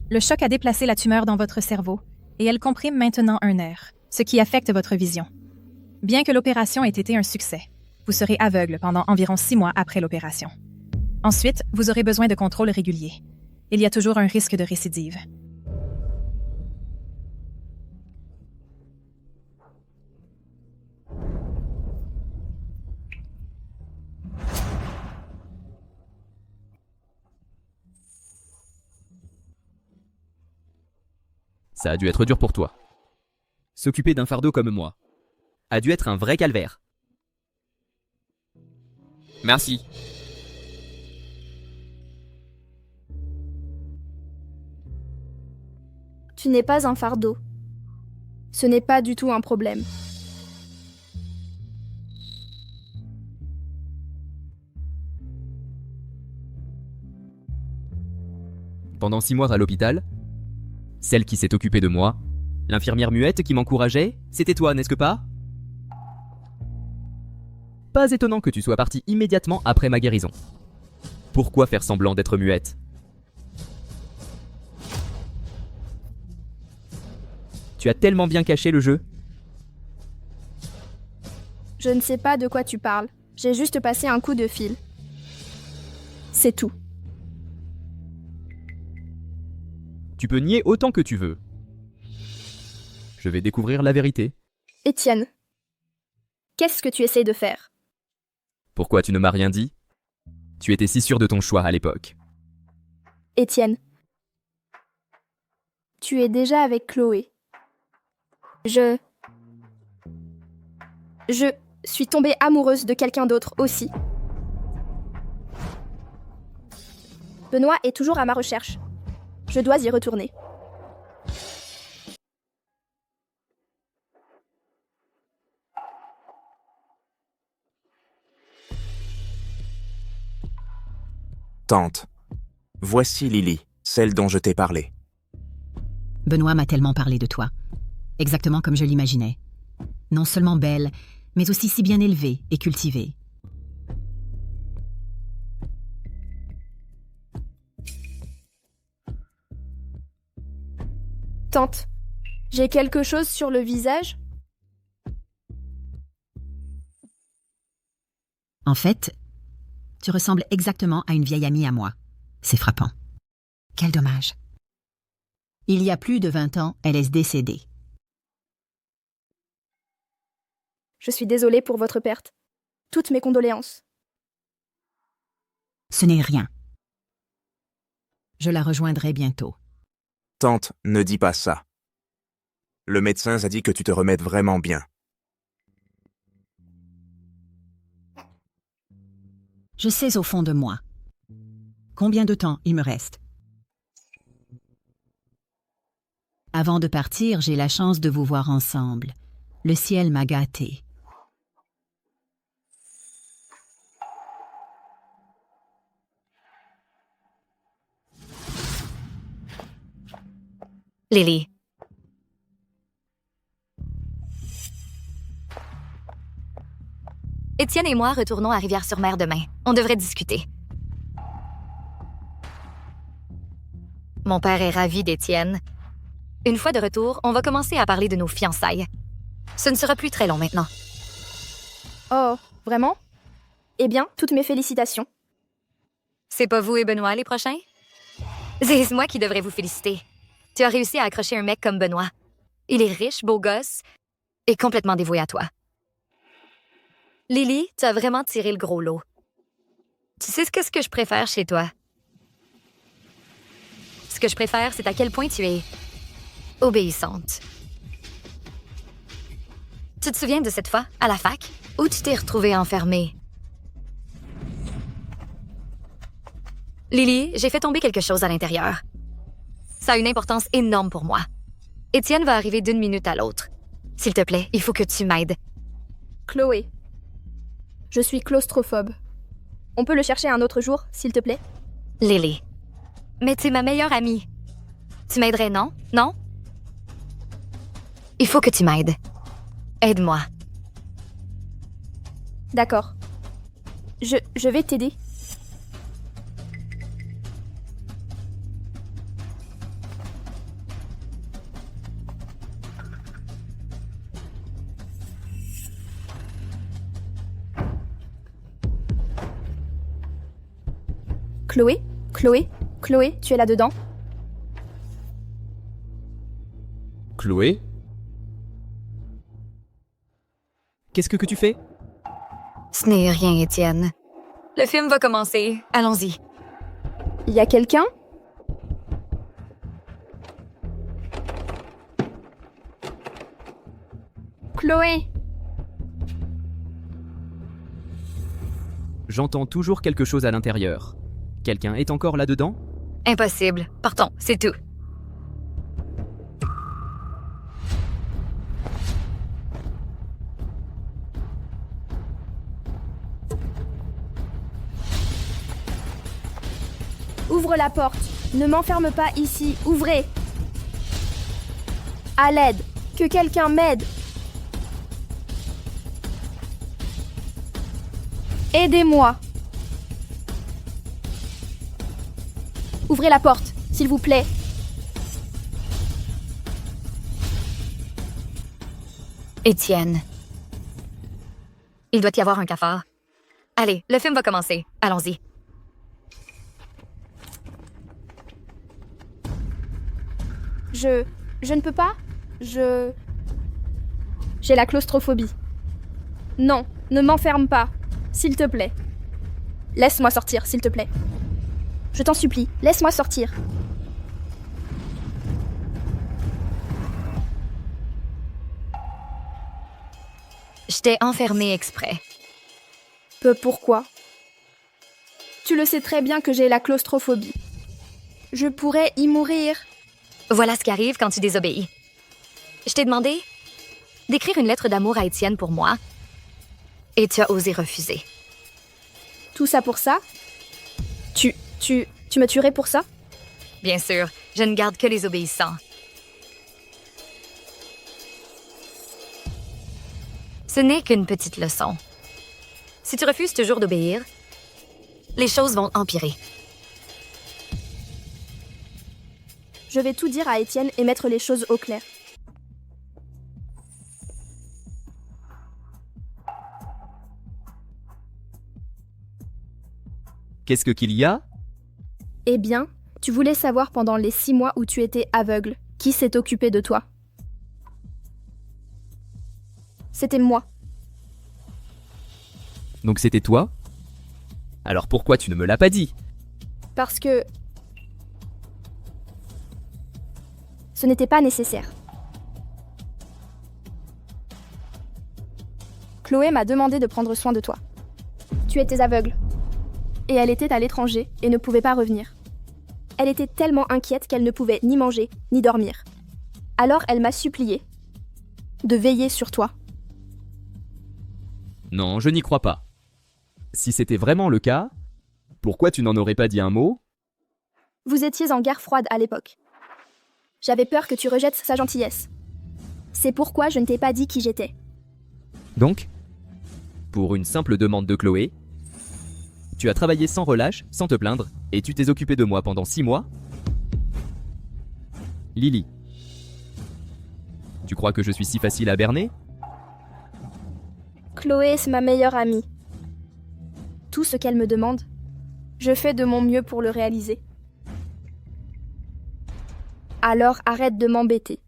le choc a déplacé la tumeur dans votre cerveau et elle comprime maintenant un nerf, ce qui affecte votre vision. Bien que l'opération ait été un succès, vous serez aveugle pendant environ 6 mois après l'opération. Ensuite, vous aurez besoin de contrôles réguliers. Il y a toujours un risque de récidive.
Ça a dû être dur pour toi. S'occuper d'un fardeau comme moi a dû être un vrai calvaire. Merci.
Tu n'es pas un fardeau. Ce n'est pas du tout un problème.
Pendant 6 mois à l'hôpital, celle qui s'est occupée de moi, l'infirmière muette qui m'encourageait, c'était toi, n'est-ce que pas? Pas étonnant que tu sois partie immédiatement après ma guérison. Pourquoi faire semblant d'être muette? Tu as tellement bien caché le jeu.
Je ne sais pas de quoi tu parles. J'ai juste passé un coup de fil. C'est tout.
Tu peux nier autant que tu veux. Je vais découvrir la vérité.
Étienne, qu'est-ce que tu essayes de faire?
Pourquoi tu ne m'as rien dit? Tu étais si sûr de ton choix à l'époque.
Étienne, tu es déjà avec Chloé. Je suis tombée amoureuse de quelqu'un d'autre aussi. Benoît est toujours à ma recherche. Je dois y retourner.
Tante, voici Lily, celle dont je t'ai parlé.
Benoît m'a tellement parlé de toi. Exactement comme je l'imaginais. Non seulement belle, mais aussi si bien élevée et cultivée.
Tante, j'ai quelque chose sur le visage?
En fait, tu ressembles exactement à une vieille amie à moi. C'est frappant. Quel dommage. Il y a plus de 20 ans, elle est décédée.
Je suis désolée pour votre perte. Toutes mes condoléances.
Ce n'est rien. Je la rejoindrai bientôt.
Tante, ne dis pas ça. Le médecin a dit que tu te remettes vraiment bien.
Je sais au fond de moi. Combien de temps il me reste? Avant de partir, j'ai la chance de vous voir ensemble. Le ciel m'a gâtée.
Lily. Étienne et moi retournons à Rivière-sur-Mer demain. On devrait discuter. Mon père est ravi d'Étienne. Une fois de retour, on va commencer à parler de nos fiançailles. Ce ne sera plus très long maintenant.
Oh, vraiment? Eh bien, toutes mes félicitations.
C'est pas vous et Benoît les prochains? C'est moi qui devrais vous féliciter. Tu as réussi à accrocher un mec comme Benoît. Il est riche, beau gosse, et complètement dévoué à toi. Lily, tu as vraiment tiré le gros lot. Tu sais ce que je préfère chez toi? Ce que je préfère, c'est à quel point tu es obéissante. Tu te souviens de cette fois, à la fac, où tu t'es retrouvée enfermée? Lily, j'ai fait tomber quelque chose à l'intérieur. Ça a une importance énorme pour moi. Étienne va arriver d'une minute à l'autre. S'il te plaît, il faut que tu m'aides.
Chloé. Je suis claustrophobe. On peut le chercher un autre jour, s'il te plaît?
Lily. Mais tu es ma meilleure amie. Tu m'aiderais, non? Non? Il faut que tu m'aides. Aide-moi.
D'accord. Je vais t'aider. Chloé? Chloé? Chloé, tu es là-dedans?
Chloé? Qu'est-ce que tu fais?
Ce n'est rien, Étienne. Le film va commencer. Allons-y.
Il y a quelqu'un? Chloé!
J'entends toujours quelque chose à l'intérieur. Quelqu'un est encore là-dedans?
Impossible. Partons, c'est tout.
Ouvre la porte. Ne m'enferme pas ici. Ouvrez. À l'aide. Que quelqu'un m'aide. Aidez-moi. Ouvrez la porte, s'il vous plaît.
Étienne. Il doit y avoir un cafard. Allez, le film va commencer. Allons-y.
Je ne peux pas. J'ai la claustrophobie. Non, ne m'enferme pas. S'il te plaît. Laisse-moi sortir, s'il te plaît. Je t'en supplie, laisse-moi sortir.
Je t'ai enfermé exprès.
Pourquoi? Tu le sais très bien que j'ai la claustrophobie. Je pourrais y mourir.
Voilà ce qui arrive quand tu désobéis. Je t'ai demandé d'écrire une lettre d'amour à Étienne pour moi, et tu as osé refuser.
Tout ça pour ça? Tu me tuerais pour ça?
Bien sûr, je ne garde que les obéissants. Ce n'est qu'une petite leçon. Si tu refuses toujours d'obéir, les choses vont empirer.
Je vais tout dire à Étienne et mettre les choses au clair.
Qu'est-ce qu'il y a?
Eh bien, tu voulais savoir pendant les 6 mois où tu étais aveugle, qui s'est occupé de toi? C'était moi.
Donc c'était toi? Alors pourquoi tu ne me l'as pas dit?
Parce que... ce n'était pas nécessaire. Chloé m'a demandé de prendre soin de toi. Tu étais aveugle. Et elle était à l'étranger et ne pouvait pas revenir. Elle était tellement inquiète qu'elle ne pouvait ni manger, ni dormir. Alors elle m'a supplié de veiller sur toi.
Non, je n'y crois pas. Si c'était vraiment le cas, pourquoi tu n'en aurais pas dit un mot?
Vous étiez en guerre froide à l'époque. J'avais peur que tu rejettes sa gentillesse. C'est pourquoi je ne t'ai pas dit qui j'étais.
Donc, pour une simple demande de Chloé, tu as travaillé sans relâche, sans te plaindre, et tu t'es occupé de moi pendant 6 mois? Lily, tu crois que je suis si facile à berner?
Chloé, c'est ma meilleure amie. Tout ce qu'elle me demande, je fais de mon mieux pour le réaliser. Alors arrête de m'embêter.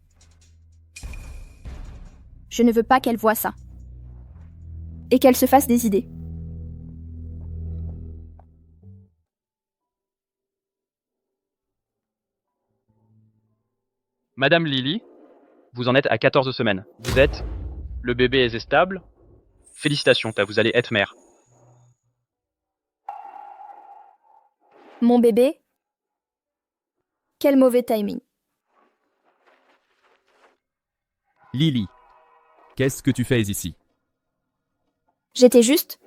Je ne veux pas qu'elle voie ça. Et qu'elle se fasse des idées.
Madame Lily, vous en êtes à 14 semaines. Le bébé est stable. Félicitations, vous allez être mère.
Mon bébé? Quel mauvais timing.
Lily, qu'est-ce que tu fais ici?
J'étais juste...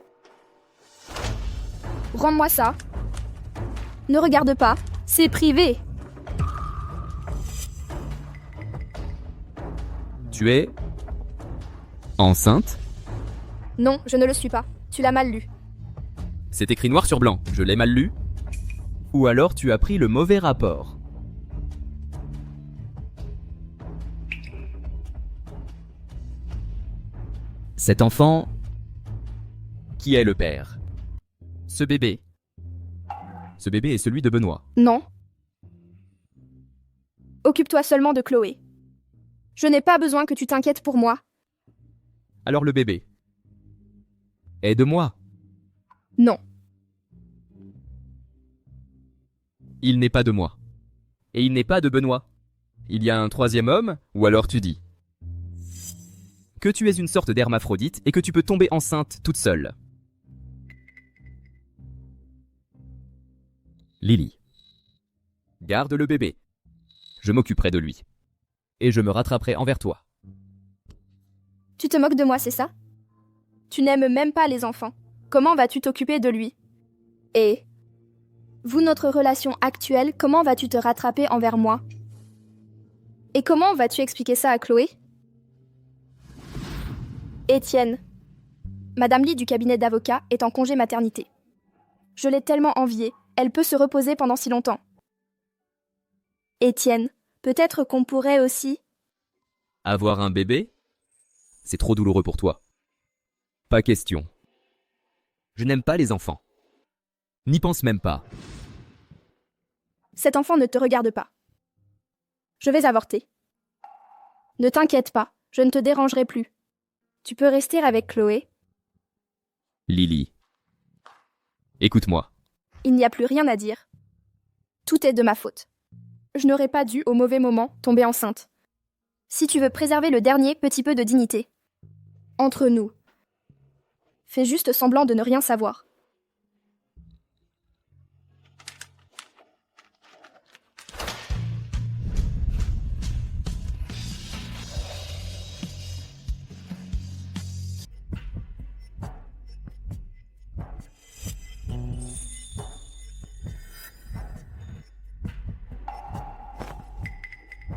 Rends-moi ça. Ne regarde pas, c'est privé.
Tu es... enceinte?
Non, je ne le suis pas. Tu l'as mal lu.
C'est écrit noir sur blanc, je l'ai mal lu? Ou alors tu as pris le mauvais rapport? Cet enfant... Qui est le père? Ce bébé. Ce bébé est celui de Benoît.
Non. Occupe-toi seulement de Chloé. Je n'ai pas besoin que tu t'inquiètes pour moi.
Alors le bébé. Aide-moi.
Non.
Il n'est pas de moi. Et il n'est pas de Benoît. Il y a un troisième homme, ou alors tu dis que tu es une sorte d'hermaphrodite et que tu peux tomber enceinte toute seule. Lily. Garde le bébé. Je m'occuperai de lui. Et je me rattraperai envers toi.
Tu te moques de moi, c'est ça? Tu n'aimes même pas les enfants. Comment vas-tu t'occuper de lui? Et... Vous, notre relation actuelle, comment vas-tu te rattraper envers moi? Et comment vas-tu expliquer ça à Chloé? Étienne, Madame Lee du cabinet d'avocat est en congé maternité. Je l'ai tellement enviée, elle peut se reposer pendant si longtemps. Étienne, peut-être qu'on pourrait aussi...
Avoir un bébé? C'est trop douloureux pour toi. Pas question. Je n'aime pas les enfants. N'y pense même pas.
Cet enfant ne te regarde pas. Je vais avorter. Ne t'inquiète pas, je ne te dérangerai plus. Tu peux rester avec Chloé.
Lily. Écoute-moi.
Il n'y a plus rien à dire. Tout est de ma faute. Je n'aurais pas dû, au mauvais moment, tomber enceinte. Si tu veux préserver le dernier petit peu de dignité. Entre nous. Fais juste semblant de ne rien savoir.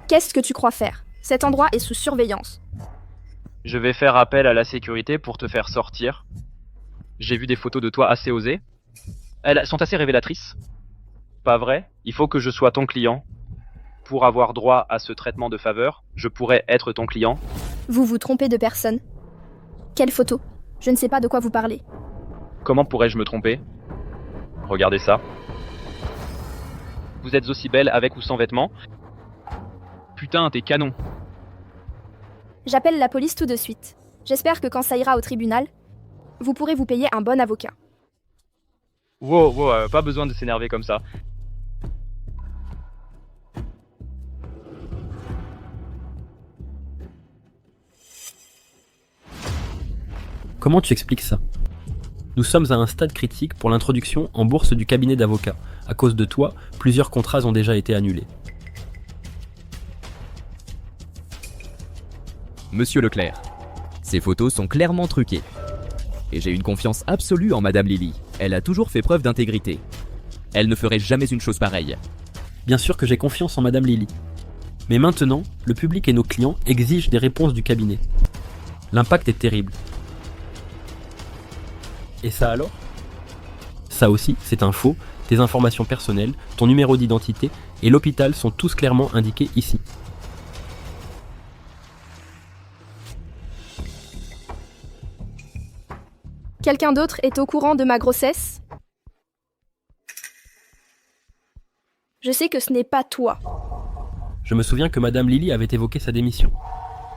Qu'est-ce que tu crois faire? Cet endroit est sous surveillance.
Je vais faire appel à la sécurité pour te faire sortir. J'ai vu des photos de toi assez osées. Elles sont assez révélatrices. Pas vrai? Il faut que je sois ton client. Pour avoir droit à ce traitement de faveur, je pourrais être ton client.
Vous vous trompez de personne. Quelle photo? Je ne sais pas de quoi vous parlez.
Comment pourrais-je me tromper? Regardez ça. Vous êtes aussi belle avec ou sans vêtements. Putain, t'es canon.
J'appelle la police tout de suite. J'espère que quand ça ira au tribunal, vous pourrez vous payer un bon avocat.
Wow, pas besoin de s'énerver comme ça.
Comment tu expliques ça? Nous sommes à un stade critique pour l'introduction en bourse du cabinet d'avocats. À cause de toi, plusieurs contrats ont déjà été annulés.
Monsieur Leclerc, ces photos sont clairement truquées. Et j'ai une confiance absolue en Madame Lily. Elle a toujours fait preuve d'intégrité. Elle ne ferait jamais une chose pareille.
Bien sûr que j'ai confiance en Madame Lily. Mais maintenant, le public et nos clients exigent des réponses du cabinet. L'impact est terrible. Et ça alors ? Ça aussi, c'est un faux, tes informations personnelles, ton numéro d'identité et l'hôpital sont tous clairement indiqués ici.
Quelqu'un d'autre est au courant de ma grossesse? Je sais que ce n'est pas toi.
Je me souviens que Madame Lily avait évoqué sa démission.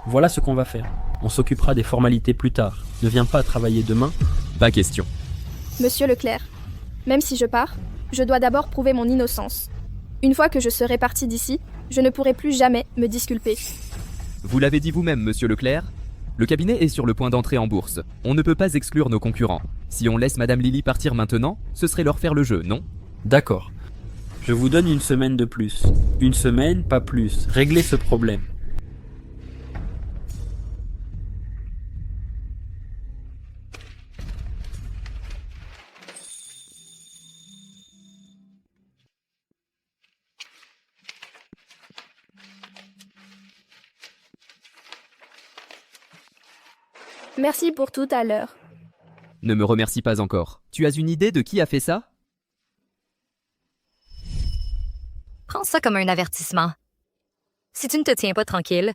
Voilà ce qu'on va faire. On s'occupera des formalités plus tard. Ne viens pas travailler demain.
Pas question.
Monsieur Leclerc, même si je pars, je dois d'abord prouver mon innocence. Une fois que je serai parti d'ici, je ne pourrai plus jamais me disculper.
Vous l'avez dit vous-même, monsieur Leclerc. Le cabinet est sur le point d'entrer en bourse. On ne peut pas exclure nos concurrents. Si on laisse Madame Lily partir maintenant, ce serait leur faire le jeu, non?
D'accord. Je vous donne une semaine de plus. Une semaine, pas plus. Réglez ce problème.
Merci pour tout à l'heure.
Ne me remercie pas encore. Tu as une idée de qui a fait ça?
Prends ça comme un avertissement. Si tu ne te tiens pas tranquille,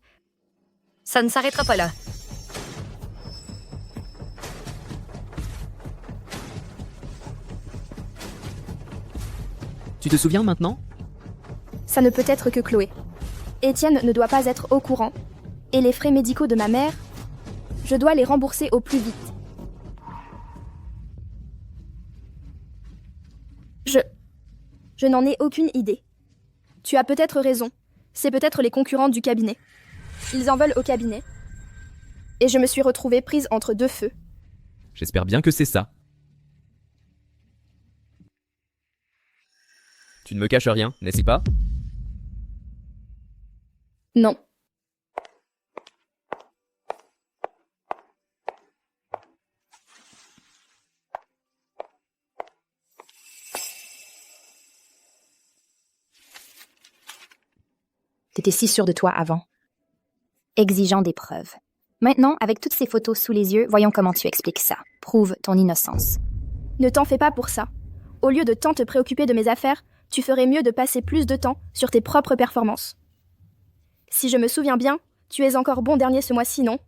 ça ne s'arrêtera pas là.
Tu te souviens maintenant?
Ça ne peut être que Chloé. Étienne ne doit pas être au courant. Et les frais médicaux de ma mère, je dois les rembourser au plus vite. Je n'en ai aucune idée. Tu as peut-être raison. C'est peut-être les concurrents du cabinet. Ils en veulent au cabinet. Et je me suis retrouvée prise entre deux feux.
J'espère bien que c'est ça. Tu ne me caches rien, n'est-ce pas?
Non.
T'étais si sûr de toi avant. Exigeant des preuves. Maintenant, avec toutes ces photos sous les yeux, voyons comment tu expliques ça. Prouve ton innocence.
Ne t'en fais pas pour ça. Au lieu de tant te préoccuper de mes affaires, tu ferais mieux de passer plus de temps sur tes propres performances. Si je me souviens bien, tu es encore bon dernier ce mois-ci, non?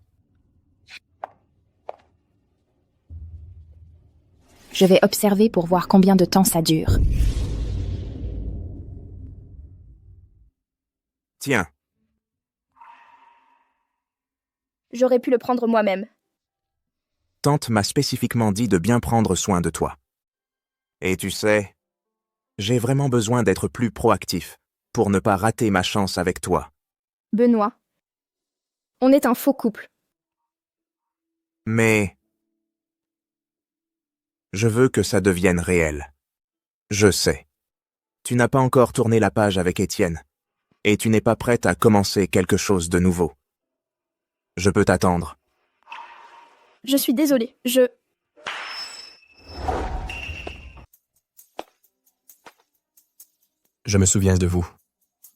Je vais observer pour voir combien de temps ça dure.
Tiens,
J'aurais pu le prendre moi-même.
tante m'a spécifiquement dit de bien prendre soin de toi. Et tu sais, j'ai vraiment besoin d'être plus proactif pour ne pas rater ma chance avec toi.
Benoît, on est un faux couple.
Mais je veux que ça devienne réel. Je sais. Tu n'as pas encore tourné la page avec Étienne. Et tu n'es pas prête à commencer quelque chose de nouveau. Je peux t'attendre.
Je suis désolée,
Je me souviens de vous.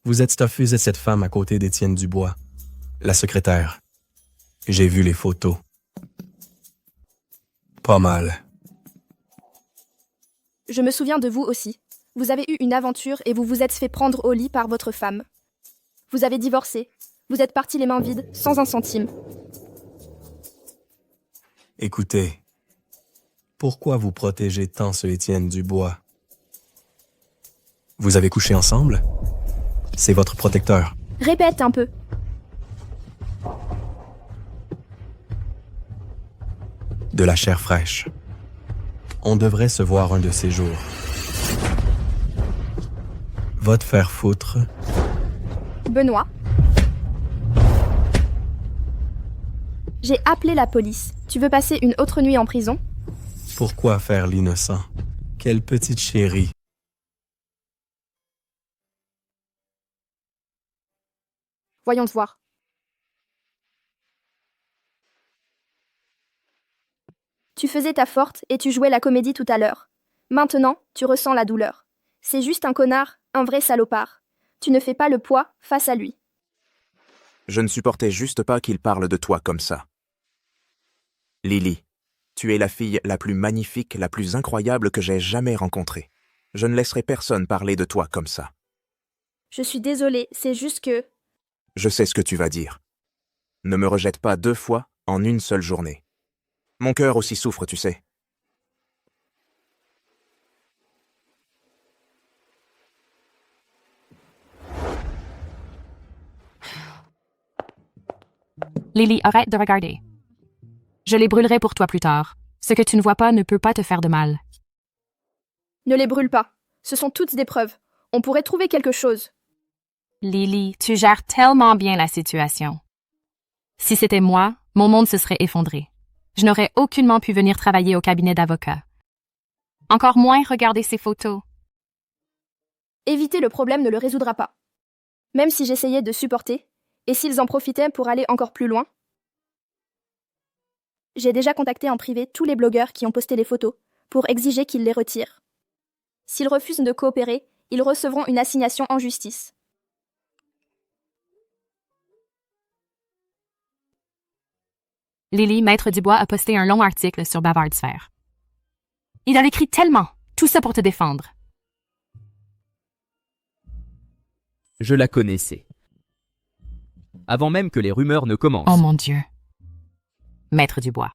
Vous êtes stuffeuse et cette femme à côté d'Étienne Dubois, la secrétaire. J'ai vu les photos. Pas mal.
Je me souviens de vous aussi. Vous avez eu une aventure et vous vous êtes fait prendre au lit par votre femme. Vous avez divorcé. Vous êtes partis les mains vides, sans un centime.
Écoutez, pourquoi vous protégez tant ce Étienne Dubois? Vous avez couché ensemble? C'est votre protecteur.
Répète un peu.
De la chair fraîche. On devrait se voir un de ces jours. Va te faire foutre.
Benoît. J'ai appelé la police. Tu veux passer une autre nuit en prison?
Pourquoi faire l'innocent? Quelle petite chérie.
Voyons te voir. Tu faisais ta forte et tu jouais la comédie tout à l'heure. Maintenant, tu ressens la douleur. C'est juste un connard, un vrai salopard. Tu ne fais pas le poids face à lui.
Je ne supportais juste pas qu'il parle de toi comme ça. Lily, tu es la fille la plus magnifique, la plus incroyable que j'ai jamais rencontrée. Je ne laisserai personne parler de toi comme ça.
Je suis désolée, c'est juste que...
Je sais ce que tu vas dire. Ne me rejette pas 2 fois en une seule journée. Mon cœur aussi souffre, tu sais.
Lily, arrête de regarder. Je les brûlerai pour toi plus tard. Ce que tu ne vois pas ne peut pas te faire de mal.
Ne les brûle pas. Ce sont toutes des preuves. On pourrait trouver quelque chose.
Lily, tu gères tellement bien la situation. Si c'était moi, mon monde se serait effondré. Je n'aurais aucunement pu venir travailler au cabinet d'avocat. Encore moins regarder ces photos.
Éviter le problème ne le résoudra pas. Même si j'essayais de supporter, et s'ils en profitaient pour aller encore plus loin. J'ai déjà contacté en privé tous les blogueurs qui ont posté les photos pour exiger qu'ils les retirent. S'ils refusent de coopérer, ils recevront une assignation en justice.
Lily, Maître Dubois a posté un long article sur Bavard Sphère. Il a écrit tellement, tout ça pour te défendre.
Je la connaissais. Avant même que les rumeurs ne commencent.
Oh mon Dieu. Maître Dubois.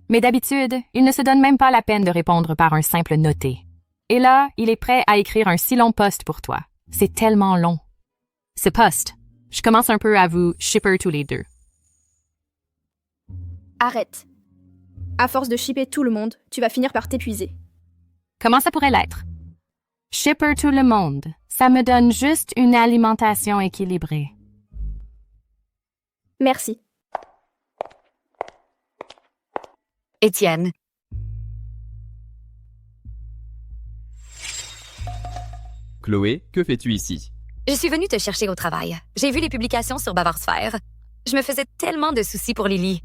Mais d'habitude, il ne se donne même pas la peine de répondre par un simple noté. Et là, il est prêt à écrire un si long post pour toi. C'est tellement long. Ce post, je commence un peu à vous shipper tous les deux.
Arrête. À force de shipper tout le monde, tu vas finir par t'épuiser.
Comment ça pourrait l'être? Shipper tout le monde, ça me donne juste une alimentation équilibrée.
Merci.
Étienne.
Chloé, que fais-tu ici?
Je suis venue te chercher au travail. J'ai vu les publications sur Bavard Sphère. Je me faisais tellement de soucis pour Lily.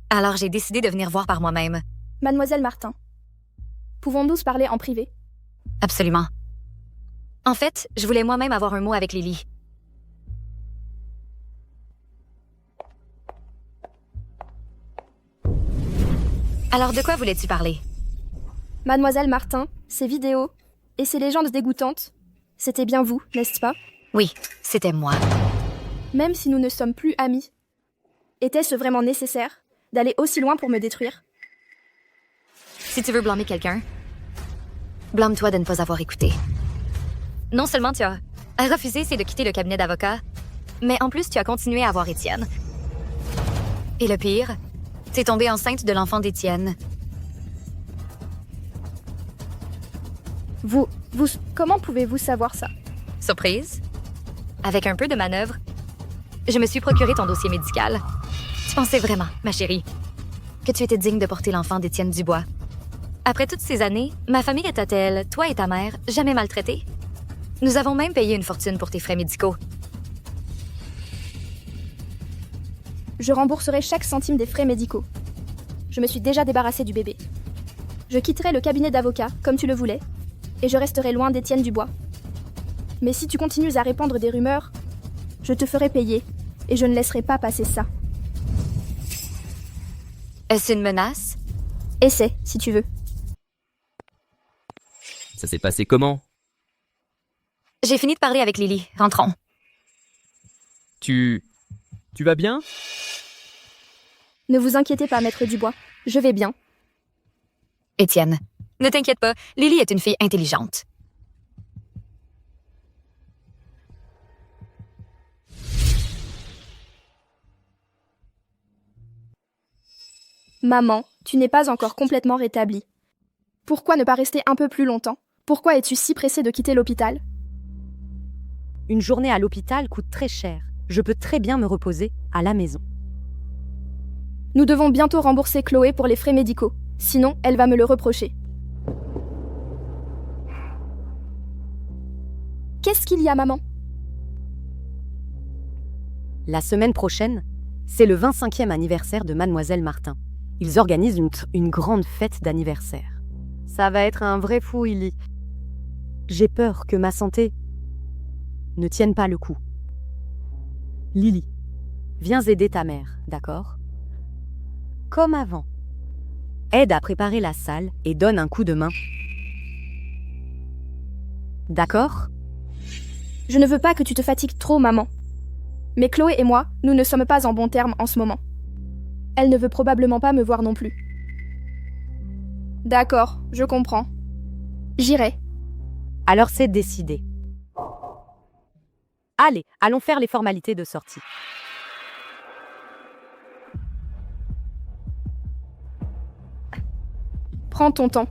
Alors j'ai décidé de venir voir par moi-même.
Mademoiselle Martin, pouvons-nous se parler en privé?
Absolument. En fait, je voulais moi-même avoir un mot avec Lily. Alors de quoi voulais-tu parler?
Mademoiselle Martin, ces vidéos et ces légendes dégoûtantes, c'était bien vous, n'est-ce pas?
Oui, c'était moi.
Même si nous ne sommes plus amis, était-ce vraiment nécessaire d'aller aussi loin pour me détruire?
Si tu veux blâmer quelqu'un, blâme-toi de ne pas avoir écouté. Non seulement tu as refusé de quitter le cabinet d'avocat, mais en plus tu as continué à voir Étienne. Et le pire, t'es tombée enceinte de l'enfant d'Étienne.
Comment pouvez-vous savoir ça?
Surprise? Avec un peu de manœuvre, je me suis procuré ton dossier médical. Tu pensais vraiment, ma chérie, que tu étais digne de porter l'enfant d'Étienne Dubois. Après toutes ces années, ma famille t'a-t-elle, toi et ta mère, jamais maltraité? Nous avons même payé une fortune pour tes frais médicaux.
Je rembourserai chaque centime des frais médicaux. Je me suis déjà débarrassée du bébé. Je quitterai le cabinet d'avocat, comme tu le voulais, et je resterai loin d'Étienne Dubois. Mais si tu continues à répandre des rumeurs, je te ferai payer, et je ne laisserai pas passer ça.
Est-ce une menace?
Essaie, si tu veux.
Ça s'est passé comment?
J'ai fini de parler avec Lily. Rentrons.
Tu vas bien?
Ne vous inquiétez pas, Maître Dubois. Je vais bien.
Étienne, ne t'inquiète pas, Lily est une fille intelligente.
Maman, tu n'es pas encore complètement rétablie. Pourquoi ne pas rester un peu plus longtemps? Pourquoi es-tu si pressée de quitter l'hôpital?
Une journée à l'hôpital coûte très cher. Je peux très bien me reposer à la maison.
Nous devons bientôt rembourser Chloé pour les frais médicaux. Sinon, elle va me le reprocher. Qu'est-ce qu'il y a, maman?
La semaine prochaine, c'est le 25e anniversaire de Mademoiselle Martin. Ils organisent une grande fête d'anniversaire. Ça va être un vrai fouillis. J'ai peur que ma santé ne tienne pas le coup. Lily, Viens aider ta mère, d'accord? Comme avant. Aide à préparer la salle et donne un coup de main. D'accord?
Je ne veux pas que tu te fatigues trop, maman. Mais Chloé et moi, nous ne sommes pas en bons termes en ce moment. Elle ne veut probablement pas me voir non plus. D'accord, je comprends. J'irai.
Alors c'est décidé. Allez, allons faire les formalités de sortie.
Prends ton temps.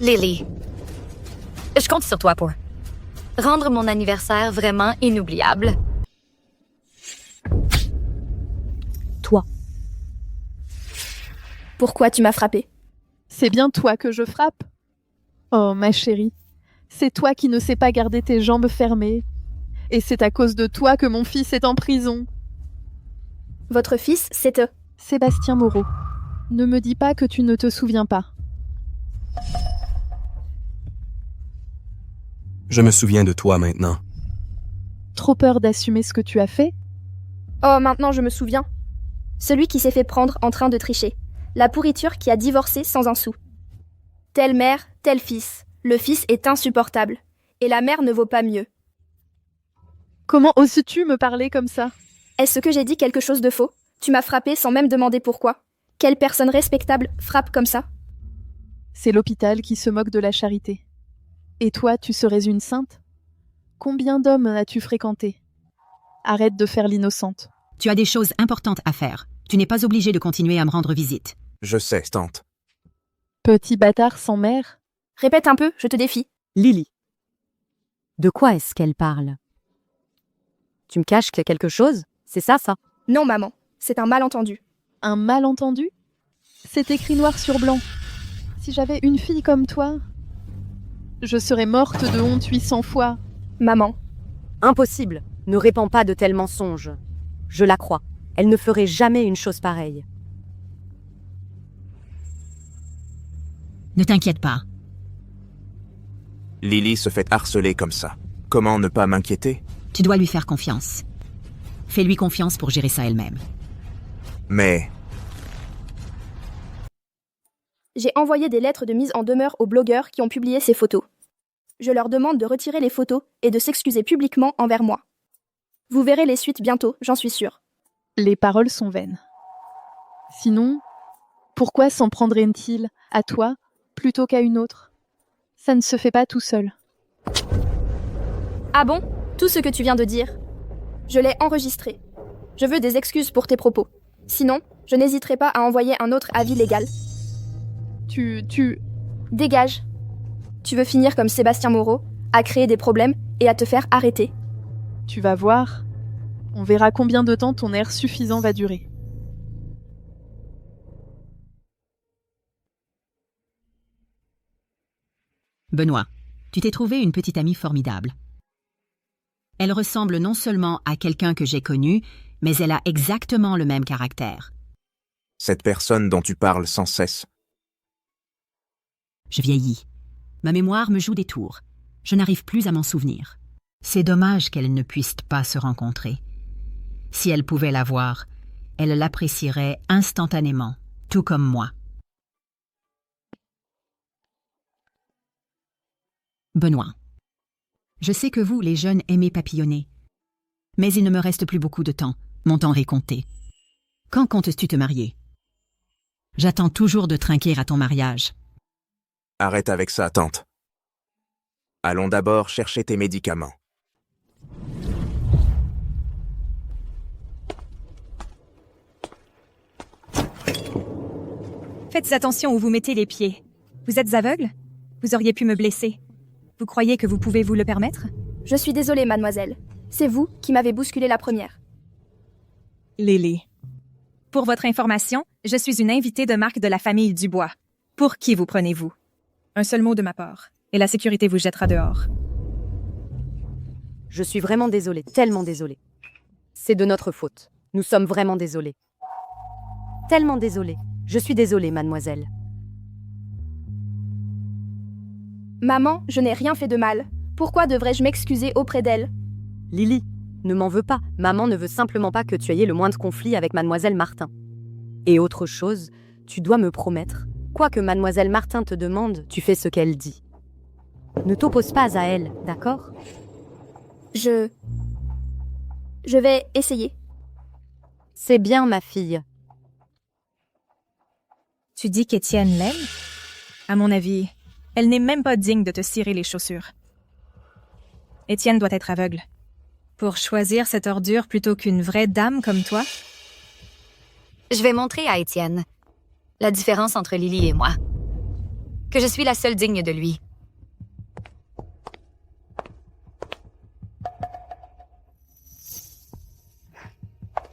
Lily, je compte sur toi pour rendre mon anniversaire vraiment inoubliable.
Toi.
Pourquoi tu m'as frappée?
C'est bien toi que je frappe. Oh, ma chérie, c'est toi qui ne sais pas garder tes jambes fermées. Et c'est à cause de toi que mon fils est en prison.
Votre fils, c'est
Sébastien Moreau. Ne me dis pas que tu ne te souviens pas.
Je me souviens de toi maintenant.
Trop peur d'assumer ce que tu as fait?
Oh, maintenant je me souviens. Celui qui s'est fait prendre en train de tricher. La pourriture qui a divorcé sans un sou. Telle mère, tel fils. Le fils est insupportable. Et la mère ne vaut pas mieux.
Comment oses-tu me parler comme ça?
Est-ce que j'ai dit quelque chose de faux? Tu m'as frappé sans même demander pourquoi. Quelle personne respectable frappe comme ça?
C'est l'hôpital qui se moque de la charité. Et toi, tu serais une sainte? Combien d'hommes as-tu fréquenté? Arrête de faire l'innocente.
Tu as des choses importantes à faire. Tu n'es pas obligé de continuer à me rendre visite.
Je sais, tante.
Petit bâtard sans mère.
Répète un peu, je te défie.
Lily. De quoi est-ce qu'elle parle? Tu me caches quelque chose? C'est ça?
Non, maman. C'est un malentendu.
Un malentendu? C'est écrit noir sur blanc. Si j'avais une fille comme toi, je serais morte de honte 800 fois.
Maman.
Impossible. Ne répands pas de tels mensonges. Je la crois. Elle ne ferait jamais une chose pareille.
Ne t'inquiète pas.
Lily se fait harceler comme ça. Comment ne pas m'inquiéter?
Tu dois lui faire confiance. Fais-lui confiance pour gérer ça elle-même.
Mais
J'ai envoyé des lettres de mise en demeure aux blogueurs qui ont publié ces photos. Je leur demande de retirer les photos et de s'excuser publiquement envers moi. Vous verrez les suites bientôt, j'en suis sûre.
Les paroles sont vaines. Sinon, pourquoi s'en prendrait-il à toi plutôt qu'à une autre? Ça ne se fait pas tout seul.
Ah bon? Tout ce que tu viens de dire? Je l'ai enregistré. Je veux des excuses pour tes propos. Sinon, je n'hésiterai pas à envoyer un autre avis légal. Dégage. Tu veux finir comme Sébastien Moreau, à créer des problèmes et à te faire arrêter.
Tu vas voir. On verra combien de temps ton air suffisant va durer.
Benoît, tu t'es trouvé une petite amie formidable. Elle ressemble non seulement à quelqu'un que j'ai connu, mais elle a exactement le même caractère.
cette personne dont tu parles sans cesse.
Je vieillis. Ma mémoire me joue des tours. Je n'arrive plus à m'en souvenir. C'est dommage qu'elles ne puissent pas se rencontrer. Si elle pouvait la voir, elle l'apprécierait instantanément, tout comme moi. Benoît. Je sais que vous, les jeunes, aimez papillonner. Mais il ne me reste plus beaucoup de temps. Mon temps est compté. Quand comptes-tu te marier? J'attends toujours de trinquer à ton mariage.
Arrête avec ça, tante. Allons d'abord chercher tes médicaments.
Faites attention où vous mettez les pieds. Vous êtes aveugle? Vous auriez pu me blesser. Vous croyez que vous pouvez vous le permettre?
Je suis désolée, mademoiselle. C'est vous qui m'avez bousculé la première.
Lily. Pour votre information, je suis une invitée de marque de la famille Dubois. Pour qui vous prenez-vous? Un seul mot de ma part, et la sécurité vous jettera dehors.
Je suis vraiment désolée, tellement désolée. C'est de notre faute. Nous sommes vraiment désolés. Tellement désolés. Je suis désolée, mademoiselle.
Maman, je n'ai rien fait de mal. Pourquoi devrais-je m'excuser auprès d'elle?
Lily, ne m'en veux pas. Maman ne veut simplement pas que tu aies le moindre conflit avec mademoiselle Martin. Et autre chose, tu dois me promettre. Quoi que mademoiselle Martin te demande, tu fais ce qu'elle dit. Ne t'oppose pas à elle, d'accord?
Je vais essayer.
C'est bien, ma fille.
Tu dis qu'Étienne l'aime? À mon avis, elle n'est même pas digne de te cirer les chaussures. Étienne doit être aveugle. Pour choisir cette ordure plutôt qu'une vraie dame comme toi?
Je vais montrer à Étienne la différence entre Lily et moi. Que je suis la seule digne de lui.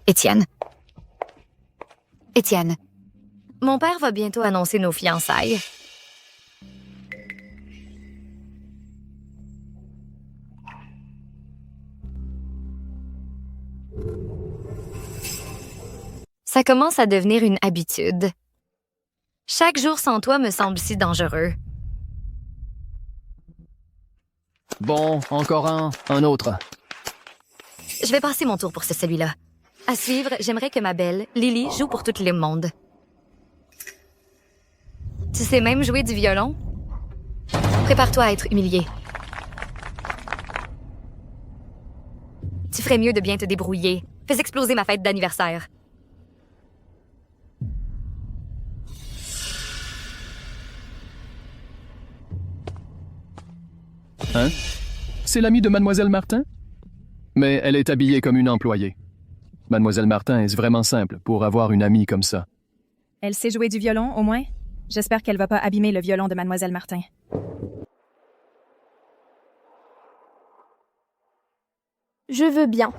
Étienne. Étienne. Mon père va bientôt annoncer nos fiançailles. Ça commence à devenir une habitude. Chaque jour sans toi me semble si dangereux.
Bon, encore un autre.
Je vais passer mon tour pour celui-là. À suivre, j'aimerais que ma belle, Lily, joue pour tout le monde. Tu sais même jouer du violon? Prépare-toi à être humilié. Tu ferais mieux de bien te débrouiller. Fais exploser ma fête d'anniversaire.
Hein? C'est l'amie de mademoiselle Martin? Mais elle est habillée comme une employée. Mademoiselle Martin est vraiment simple pour avoir une amie comme ça.
Elle sait jouer du violon, au moins? J'espère qu'elle va pas abîmer le violon de mademoiselle Martin.
Je veux bien.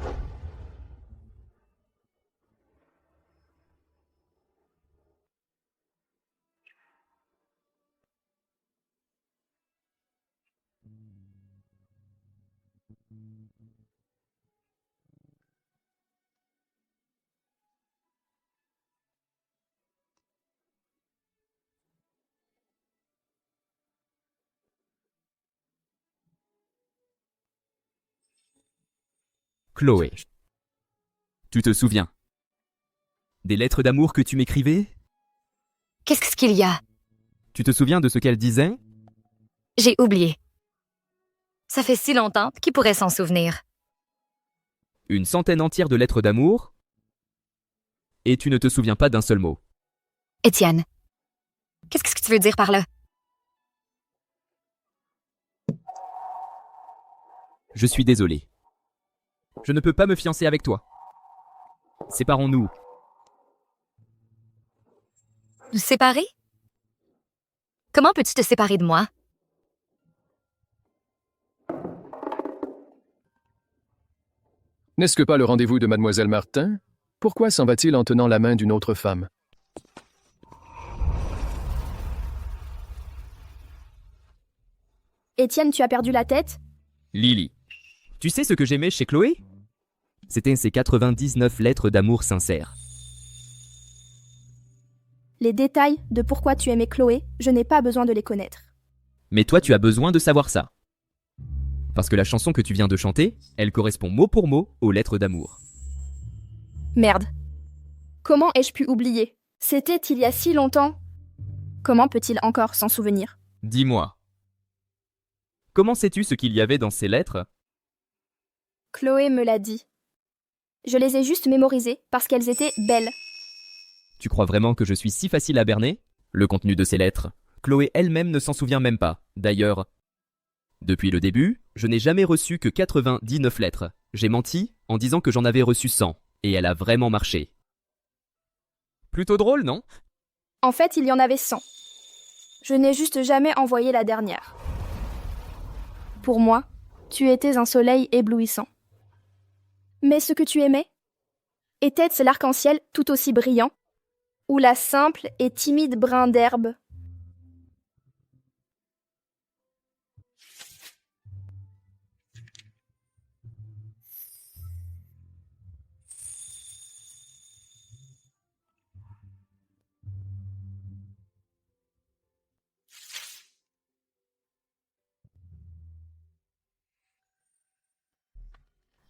Chloé. Tu te souviens? Des lettres d'amour que tu m'écrivais?
Qu'est-ce qu'il y a?
Tu te souviens de ce qu'elle disait?
J'ai oublié. Ça fait si longtemps, qui pourrait s'en souvenir?
Une centaine entière de lettres d'amour? Et tu ne te souviens pas d'un seul mot?
Étienne, qu'est-ce que tu veux dire par là?
Je suis désolé. Je ne peux pas me fiancer avec toi. Séparons-nous.
Nous séparer? Comment peux-tu te séparer de moi?
N'est-ce que pas le rendez-vous de mademoiselle Martin? Pourquoi s'en va-t-il en tenant la main d'une autre femme?
Étienne, tu as perdu la tête?
Lily, tu sais ce que j'aimais chez Chloé? C'était ses 99 lettres d'amour sincères.
Les détails de pourquoi tu aimais Chloé, je n'ai pas besoin de les connaître.
Mais toi, tu as besoin de savoir ça. Parce que la chanson que tu viens de chanter, elle correspond mot pour mot aux lettres d'amour.
Merde. Comment ai-je pu oublier? C'était il y a si longtemps. Comment peut-il encore s'en souvenir?
Dis-moi. Comment sais-tu ce qu'il y avait dans ces lettres?
Chloé me l'a dit. Je les ai juste mémorisées parce qu'elles étaient belles.
Tu crois vraiment que je suis si facile à berner? Le contenu de ces lettres, Chloé elle-même ne s'en souvient même pas. D'ailleurs, depuis le début, je n'ai jamais reçu que 99 lettres. J'ai menti en disant que j'en avais reçu 100, et elle a vraiment marché. Plutôt drôle, non?
En fait, il y en avait 100. Je n'ai juste jamais envoyé la dernière. Pour moi, tu étais un soleil éblouissant. Mais ce que tu aimais? Était-ce l'arc-en-ciel tout aussi brillant? Ou la simple et timide brin d'herbe?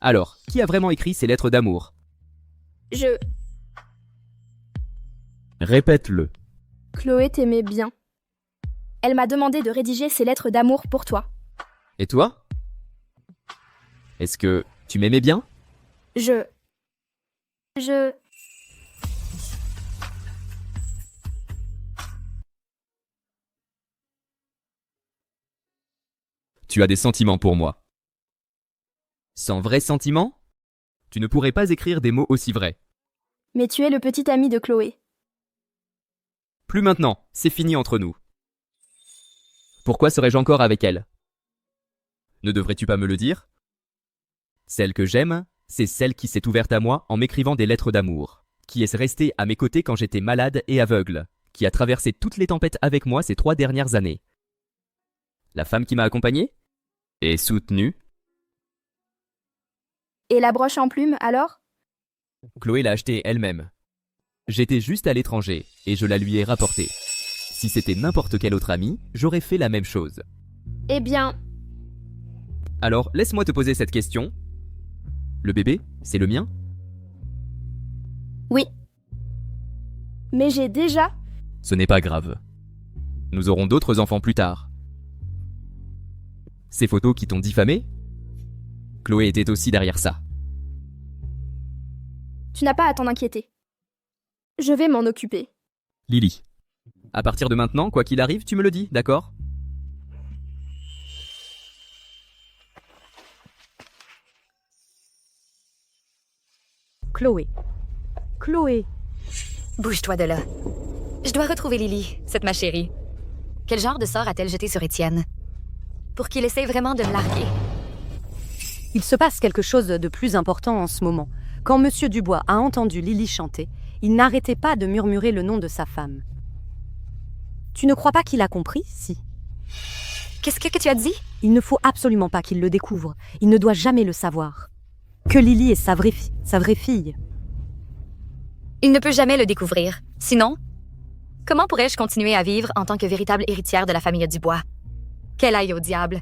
Alors, qui a vraiment écrit ces lettres d'amour?
Je...
Répète-le.
Chloé t'aimait bien. Elle m'a demandé de rédiger ces lettres d'amour pour toi.
Et toi? Est-ce que tu m'aimais bien?
Je...
Tu as des sentiments pour moi. Sans vrais sentiments, tu ne pourrais pas écrire des mots aussi vrais.
Mais tu es le petit ami de Chloé.
Plus maintenant, c'est fini entre nous. Pourquoi serais-je encore avec elle? Ne devrais-tu pas me le dire? Celle que j'aime, c'est celle qui s'est ouverte à moi en m'écrivant des lettres d'amour, qui est restée à mes côtés quand j'étais malade et aveugle, qui a traversé toutes les tempêtes avec moi ces 3 dernières années. La femme qui m'a accompagné? Et soutenu?
Et la broche en plume, alors?
Chloé l'a achetée elle-même. J'étais juste à l'étranger et je la lui ai rapportée. Si c'était n'importe quel autre ami, j'aurais fait la même chose.
Eh bien...
Alors, laisse-moi te poser cette question. Le bébé, c'est le mien?
Oui. Mais j'ai déjà...
Ce n'est pas grave. Nous aurons d'autres enfants plus tard. Ces photos qui t'ont diffamé? Chloé était aussi derrière ça.
Tu n'as pas à t'en inquiéter. Je vais m'en occuper.
Lily, à partir de maintenant, quoi qu'il arrive, tu me le dis, d'accord?
Chloé. Chloé.
Bouge-toi de là. Je dois retrouver Lily, cette ma chérie. Quel genre de sort a-t-elle jeté sur Étienne? Pour qu'il essaye vraiment de me larguer.
Il se passe quelque chose de plus important en ce moment. Quand Monsieur Dubois a entendu Lily chanter, il n'arrêtait pas de murmurer le nom de sa femme. Tu ne crois pas qu'il a compris, si?
Qu'est-ce que tu as dit?
Il ne faut absolument pas qu'il le découvre. Il ne doit jamais le savoir. Que Lily est sa vraie fille.
Il ne peut jamais le découvrir. Sinon, comment pourrais-je continuer à vivre en tant que véritable héritière de la famille Dubois? Qu'elle aille au diable.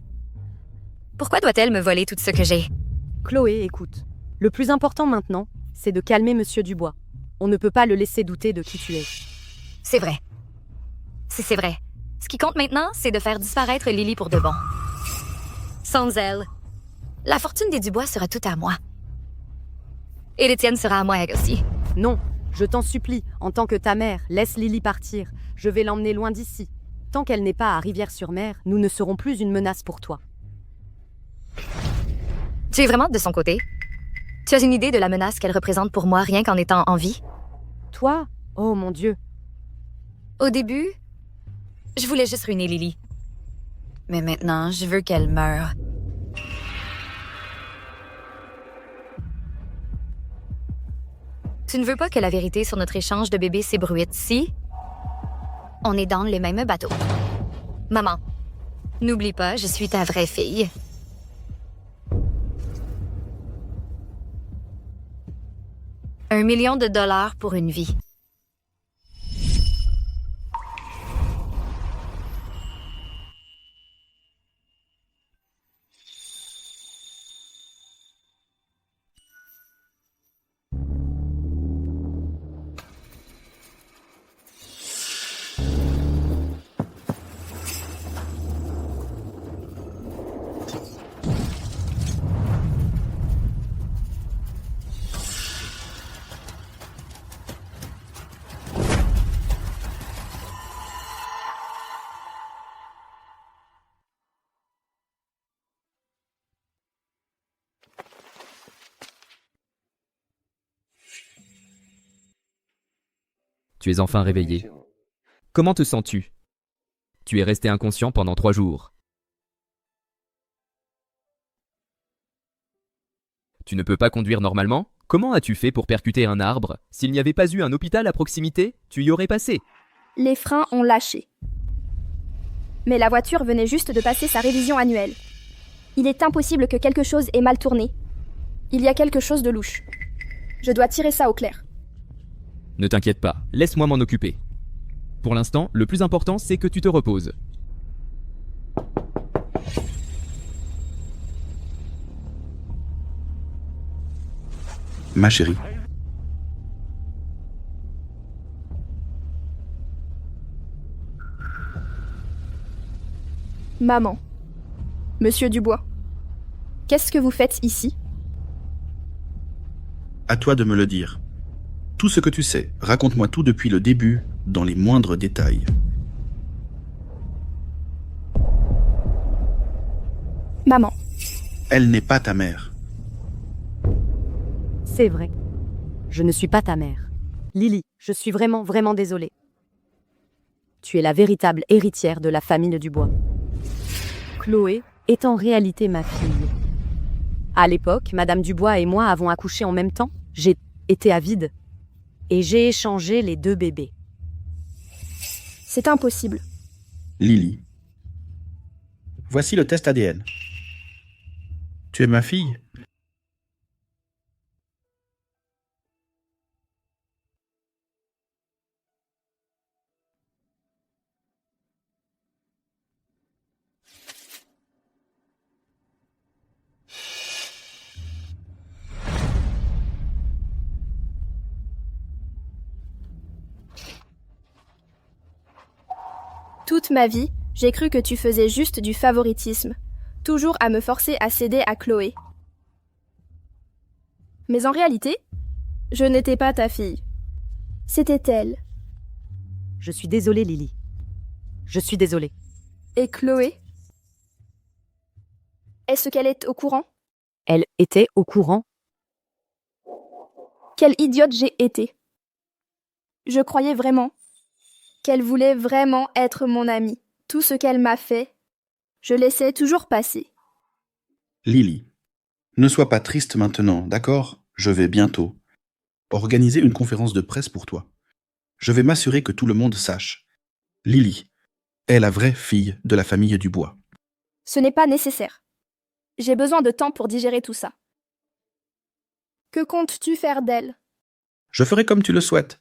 Pourquoi doit-elle me voler tout ce que j'ai?
Chloé, écoute. Le plus important maintenant, c'est de calmer Monsieur Dubois. On ne peut pas le laisser douter de qui tu es.
C'est vrai. C'est vrai. Ce qui compte maintenant, c'est de faire disparaître Lily pour de bon. Sans elle, la fortune des Dubois sera toute à moi. Et l'Étienne sera à moi elle aussi.
Non, je t'en supplie, en tant que ta mère, laisse Lily partir. Je vais l'emmener loin d'ici. Tant qu'elle n'est pas à Rivière-sur-Mer, nous ne serons plus une menace pour toi.
Tu es vraiment de son côté? Tu as une idée de la menace qu'elle représente pour moi rien qu'en étant en vie?
Toi? Oh mon Dieu.
Au début, je voulais juste ruiner Lily. Mais maintenant, je veux qu'elle meure. Tu ne veux pas que la vérité sur notre échange de bébés s'ébruite, si? On est dans le même bateau. Maman, n'oublie pas, je suis ta vraie fille. $1 million pour une vie.
Tu es enfin réveillé. Comment te sens-tu? Tu es resté inconscient pendant 3 jours. Tu ne peux pas conduire normalement? Comment as-tu fait pour percuter un arbre? S'il n'y avait pas eu un hôpital à proximité, tu y aurais passé.
Les freins ont lâché. Mais la voiture venait juste de passer sa révision annuelle. Il est impossible que quelque chose ait mal tourné. Il y a quelque chose de louche. Je dois tirer ça au clair.
Ne t'inquiète pas, laisse-moi m'en occuper. Pour l'instant, le plus important, c'est que tu te reposes.
Ma chérie.
Maman. Monsieur Dubois. Qu'est-ce que vous faites ici?
À toi de me le dire. Tout ce que tu sais, raconte-moi tout depuis le début, dans les moindres détails.
Maman.
Elle n'est pas ta mère.
C'est vrai. Je ne suis pas ta mère. Lily, je suis vraiment, vraiment désolée. Tu es la véritable héritière de la famille Dubois. Chloé est en réalité ma fille. À l'époque, Madame Dubois et moi avons accouché en même temps. J'ai été avide. Et j'ai échangé les 2 bébés.
C'est impossible.
Lily. Voici le test ADN. Tu es ma fille?
Toute ma vie, j'ai cru que tu faisais juste du favoritisme, toujours à me forcer à céder à Chloé. Mais en réalité, je n'étais pas ta fille. C'était elle.
Je suis désolée, Lily. Je suis désolée.
Et Chloé? Est-ce qu'elle est au courant?
Elle était au courant.
Quelle idiote j'ai été. Je croyais vraiment qu'elle voulait vraiment être mon amie. Tout ce qu'elle m'a fait, je laissais toujours passer.
Lily, ne sois pas triste maintenant, d'accord? Je vais bientôt organiser une conférence de presse pour toi. Je vais m'assurer que tout le monde sache. Lily est la vraie fille de la famille Dubois.
Ce n'est pas nécessaire. J'ai besoin de temps pour digérer tout ça. Que comptes-tu faire d'elle?
Je ferai comme tu le souhaites.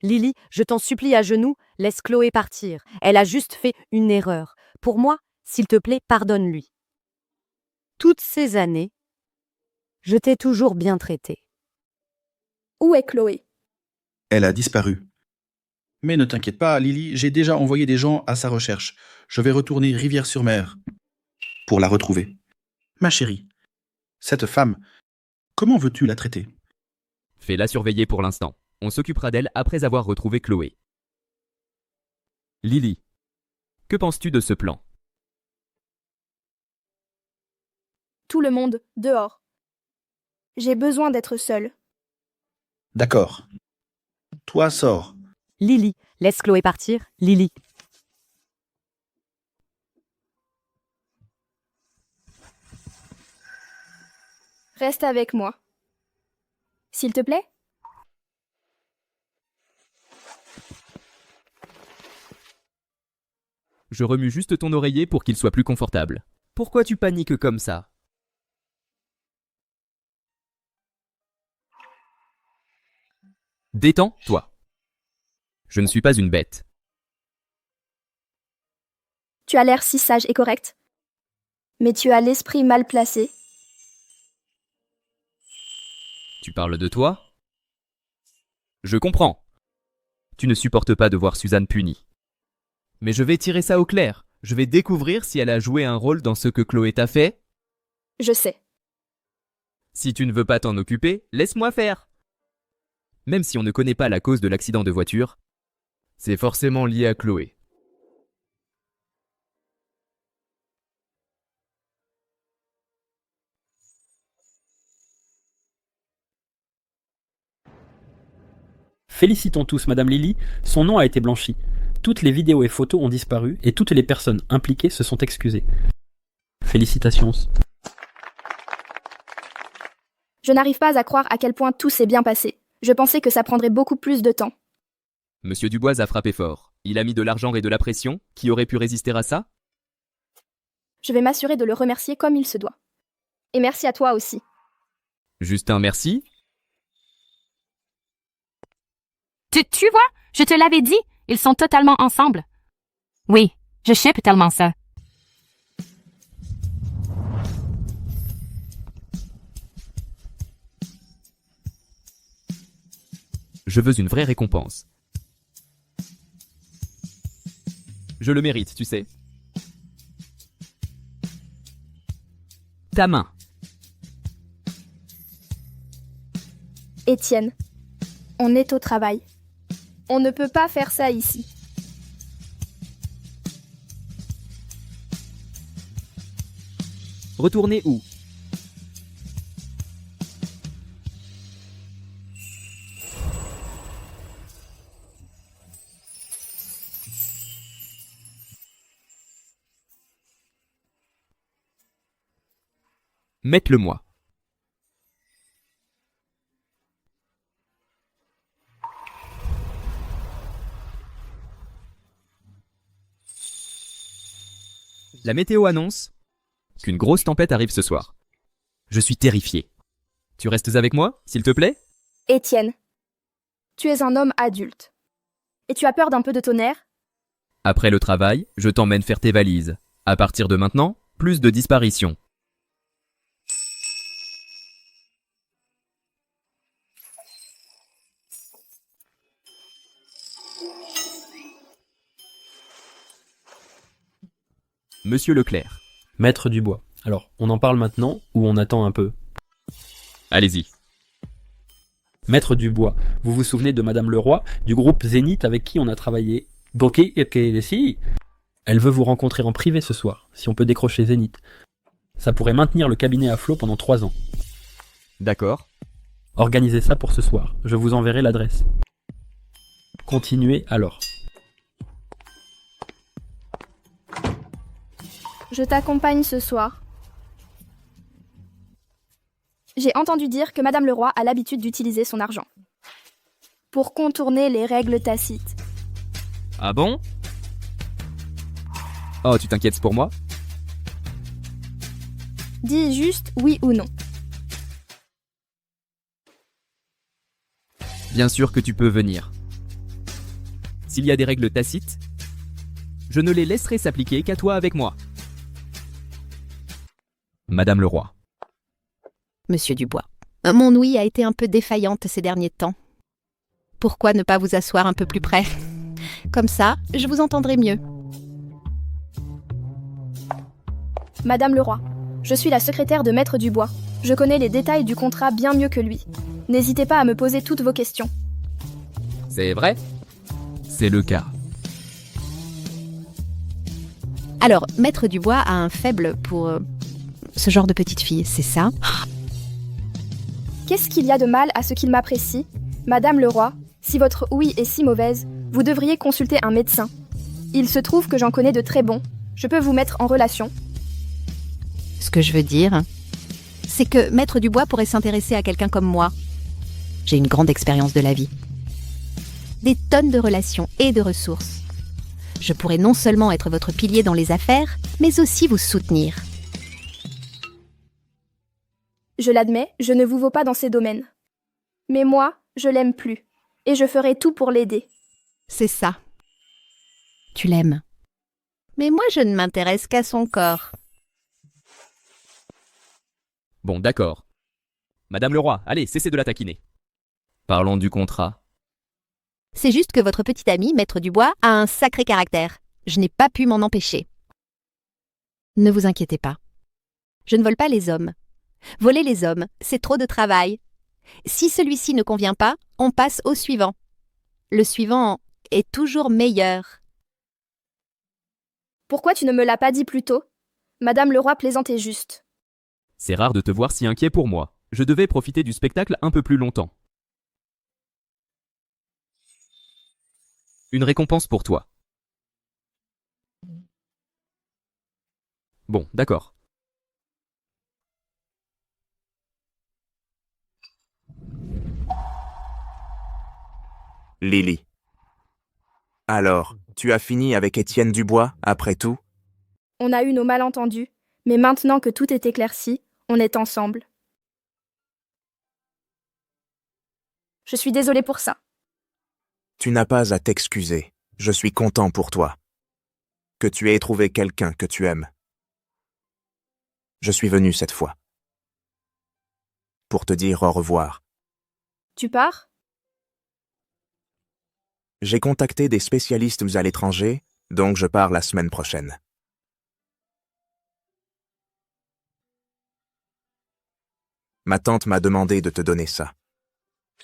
Lily, je t'en supplie à genoux, laisse Chloé partir. Elle a juste fait une erreur. Pour moi, s'il te plaît, pardonne-lui. Toutes ces années, je t'ai toujours bien traité.
Où est Chloé?
Elle a disparu. Mais ne t'inquiète pas, Lily, j'ai déjà envoyé des gens à sa recherche. Je vais retourner Rivière-sur-Mer pour la retrouver. Ma chérie, cette femme, comment veux-tu la traiter?
Fais-la surveiller pour l'instant. On s'occupera d'elle après avoir retrouvé Chloé. Lily, que penses-tu de ce plan?
Tout le monde, dehors. J'ai besoin d'être seule.
D'accord. Toi, sors.
Lily, laisse Chloé partir. Lily.
Reste avec moi. S'il te plaît?
Je remue juste ton oreiller pour qu'il soit plus confortable. Pourquoi tu paniques comme ça? Détends-toi. Je ne suis pas une bête.
Tu as l'air si sage et correct. Mais tu as l'esprit mal placé.
Tu parles de toi? Je comprends. Tu ne supportes pas de voir Suzanne punie. Mais je vais tirer ça au clair. Je vais découvrir si elle a joué un rôle dans ce que Chloé t'a fait.
Je sais.
Si tu ne veux pas t'en occuper, laisse-moi faire. Même si on ne connaît pas la cause de l'accident de voiture, c'est forcément lié à Chloé.
Félicitons tous Madame Lily, son nom a été blanchi. Toutes les vidéos et photos ont disparu et toutes les personnes impliquées se sont excusées. Félicitations.
Je n'arrive pas à croire à quel point tout s'est bien passé. Je pensais que ça prendrait beaucoup plus de temps.
Monsieur Dubois a frappé fort. Il a mis de l'argent et de la pression. Qui aurait pu résister à ça?
Je vais m'assurer de le remercier comme il se doit. Et merci à toi aussi.
Juste un merci?
Tu vois, je te l'avais dit, ils sont totalement ensemble. Oui, je shippe tellement ça.
Je veux une vraie récompense. Je le mérite, tu sais. Ta main.
Étienne, on est au travail. On ne peut pas faire ça ici.
Retournez où? Mettez-le-moi. La météo annonce qu'une grosse tempête arrive ce soir. Je suis terrifié. Tu restes avec moi, s'il te plaît?
Étienne, tu es un homme adulte. Et tu as peur d'un peu de tonnerre?
Après le travail, je t'emmène faire tes valises. À partir de maintenant, plus de disparitions. Monsieur Leclerc.
Maître Dubois. Alors, on en parle maintenant ou on attend un peu?
Allez-y.
Maître Dubois, vous vous souvenez de Madame Leroy, du groupe Zénith avec qui on a travaillé? Ok, si. Elle veut vous rencontrer en privé ce soir, si on peut décrocher Zénith. Ça pourrait maintenir le cabinet à flot pendant 3 ans.
D'accord.
Organisez ça pour ce soir, je vous enverrai l'adresse. Continuez alors.
Je t'accompagne ce soir. J'ai entendu dire que Madame Leroy a l'habitude d'utiliser son argent pour contourner les règles tacites.
Ah bon? Oh, tu t'inquiètes pour moi?
Dis juste oui ou non.
Bien sûr que tu peux venir. S'il y a des règles tacites, je ne les laisserai s'appliquer qu'à toi avec moi. Madame Leroy.
Monsieur Dubois, mon ouïe a été un peu défaillante ces derniers temps. Pourquoi ne pas vous asseoir un peu plus près? Comme ça, je vous entendrai mieux.
Madame Leroy, je suis la secrétaire de Maître Dubois. Je connais les détails du contrat bien mieux que lui. N'hésitez pas à me poser toutes vos questions.
C'est vrai? C'est le cas.
Alors, Maître Dubois a un faible pour ce genre de petite fille, c'est ça?
Qu'est-ce qu'il y a de mal à ce qu'il m'apprécie? Madame Leroy, si votre ouïe est si mauvaise, vous devriez consulter un médecin. Il se trouve que j'en connais de très bons. Je peux vous mettre en relation.
Ce que je veux dire, c'est que Maître Dubois pourrait s'intéresser à quelqu'un comme moi. J'ai une grande expérience de la vie. Des tonnes de relations et de ressources. Je pourrais non seulement être votre pilier dans les affaires, mais aussi vous soutenir.
Je l'admets, je ne vous vaux pas dans ces domaines. Mais moi, je l'aime plus. Et je ferai tout pour l'aider.
C'est ça. Tu l'aimes. Mais moi, je ne m'intéresse qu'à son corps.
Bon, d'accord. Madame Leroy, allez, cessez de la taquiner. Parlons du contrat.
C'est juste que votre petit ami, Maître Dubois, a un sacré caractère. Je n'ai pas pu m'en empêcher. Ne vous inquiétez pas. Je ne vole pas les hommes. Voler les hommes, c'est trop de travail. Si celui-ci ne convient pas, on passe au suivant. Le suivant est toujours meilleur.
Pourquoi tu ne me l'as pas dit plus tôt? Madame Leroy plaisantait juste.
C'est rare de te voir si inquiet pour moi. Je devais profiter du spectacle un peu plus longtemps. Une récompense pour toi. Bon, d'accord.
Lily. Alors, tu as fini avec Étienne Dubois, après tout?
On a eu nos malentendus, mais maintenant que tout est éclairci, on est ensemble. Je suis désolée pour ça.
Tu n'as pas à t'excuser. Je suis content pour toi. Que tu aies trouvé quelqu'un que tu aimes. Je suis venu cette fois. Pour te dire au revoir.
Tu pars?
J'ai contacté des spécialistes à l'étranger, donc je pars la semaine prochaine. Ma tante m'a demandé de te donner ça.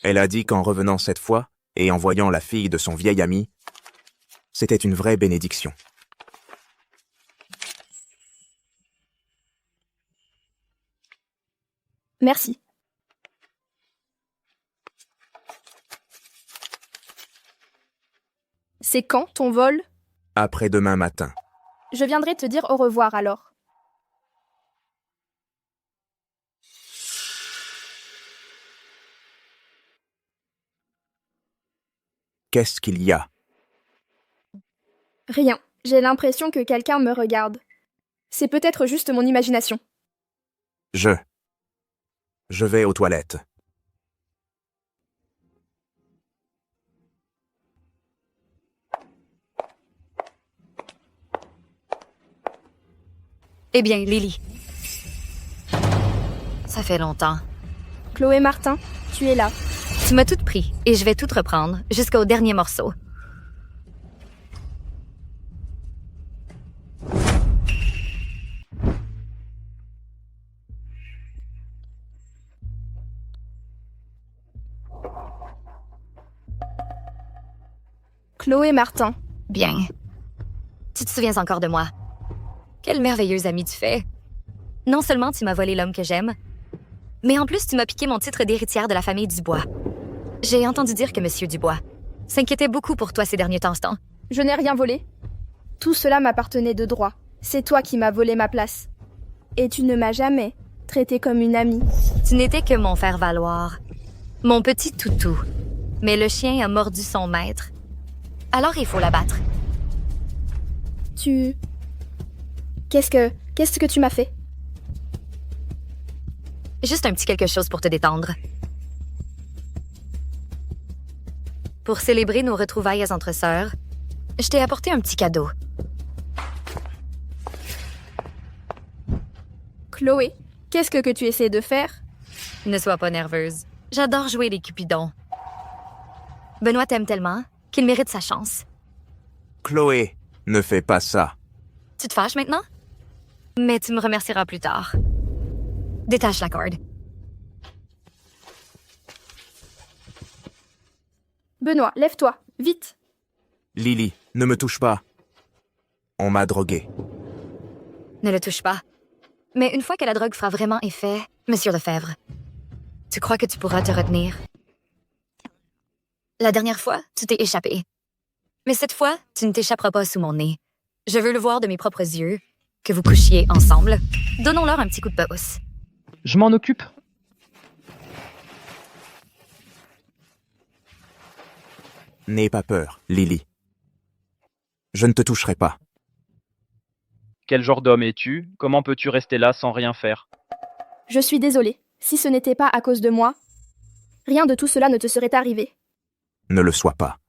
Elle a dit qu'en revenant cette fois, et en voyant la fille de son vieil ami, c'était une vraie bénédiction.
Merci. C'est quand ton vol?
Après-demain matin.
Je viendrai te dire au revoir alors.
Qu'est-ce qu'il y a?
Rien. J'ai l'impression que quelqu'un me regarde. C'est peut-être juste mon imagination.
Je vais aux toilettes.
Eh bien, Lily. Ça fait longtemps.
Chloé Martin, tu es là.
Tu m'as tout pris et je vais tout reprendre jusqu'au dernier morceau.
Chloé Martin.
Bien. Tu te souviens encore de moi? Quel merveilleux ami tu fais. Non seulement tu m'as volé l'homme que j'aime, mais en plus tu m'as piqué mon titre d'héritière de la famille Dubois. J'ai entendu dire que Monsieur Dubois s'inquiétait beaucoup pour toi ces derniers temps.
Je n'ai rien volé. Tout cela m'appartenait de droit. C'est toi qui m'as volé ma place. Et tu ne m'as jamais traitée comme une amie.
Tu n'étais que mon faire-valoir. Mon petit toutou. Mais le chien a mordu son maître. Alors il faut l'abattre.
Qu'est-ce que tu m'as fait?
Juste un petit quelque chose pour te détendre. Pour célébrer nos retrouvailles entre sœurs, je t'ai apporté un petit cadeau.
Chloé, qu'est-ce que tu essaies de faire?
Ne sois pas nerveuse. J'adore jouer les cupidons. Benoît t'aime tellement qu'il mérite sa chance.
Chloé, ne fais pas ça.
Tu te fâches maintenant? Mais tu me remercieras plus tard. Détache la corde.
Benoît, lève-toi, vite.
Lily, ne me touche pas. On m'a drogué.
Ne le touche pas. Mais une fois que la drogue fera vraiment effet, Monsieur Lefebvre, tu crois que tu pourras te retenir? La dernière fois, tu t'es échappé. Mais cette fois, tu ne t'échapperas pas sous mon nez. Je veux le voir de mes propres yeux, que vous couchiez ensemble. Donnons-leur un petit coup de pouce.
Je m'en occupe.
N'aie pas peur, Lily. Je ne te toucherai pas.
Quel genre d'homme es-tu? Comment peux-tu rester là sans rien faire?
Je suis désolée. Si ce n'était pas à cause de moi, rien de tout cela ne te serait arrivé.
Ne le sois pas.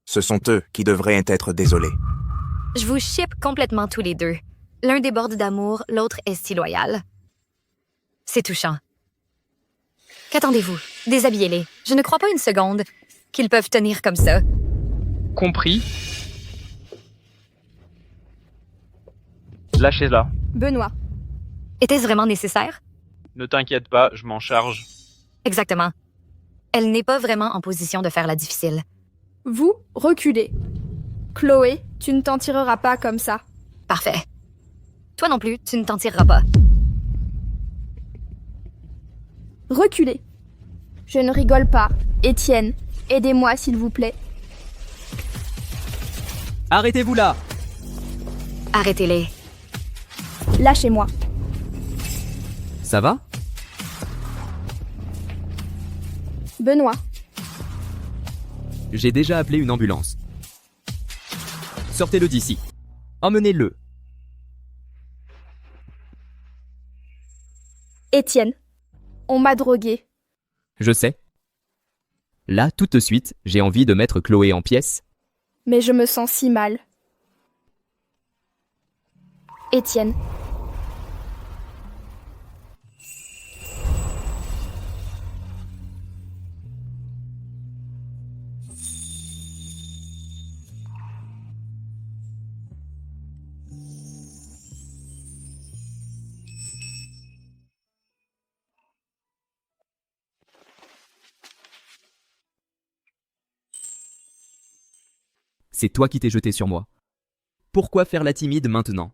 Ce sont eux qui devraient être désolés.
Je vous ship complètement tous les deux. L'un déborde d'amour, l'autre est si loyal. C'est touchant. Qu'attendez-vous? Déshabillez-les. Je ne crois pas une seconde qu'ils peuvent tenir comme ça.
Compris. Lâchez-la.
Benoît.
Était-ce vraiment nécessaire?
Ne t'inquiète pas, je m'en charge.
Exactement. Elle n'est pas vraiment en position de faire la difficile.
Vous, reculez. Chloé, tu ne t'en tireras pas comme ça.
Parfait. Toi non plus, tu ne t'en tireras pas.
Reculez. Je ne rigole pas. Étienne, aidez-moi s'il vous plaît.
Arrêtez-vous là!
Arrêtez-les.
Lâchez-moi.
Ça va?
Benoît.
J'ai déjà appelé une ambulance. Sortez-le d'ici. Emmenez-le.
Étienne, on m'a drogué.
Je sais. Là, tout de suite, j'ai envie de mettre Chloé en pièces.
Mais je me sens si mal. Étienne.
C'est toi qui t'es jeté sur moi. Pourquoi faire la timide maintenant?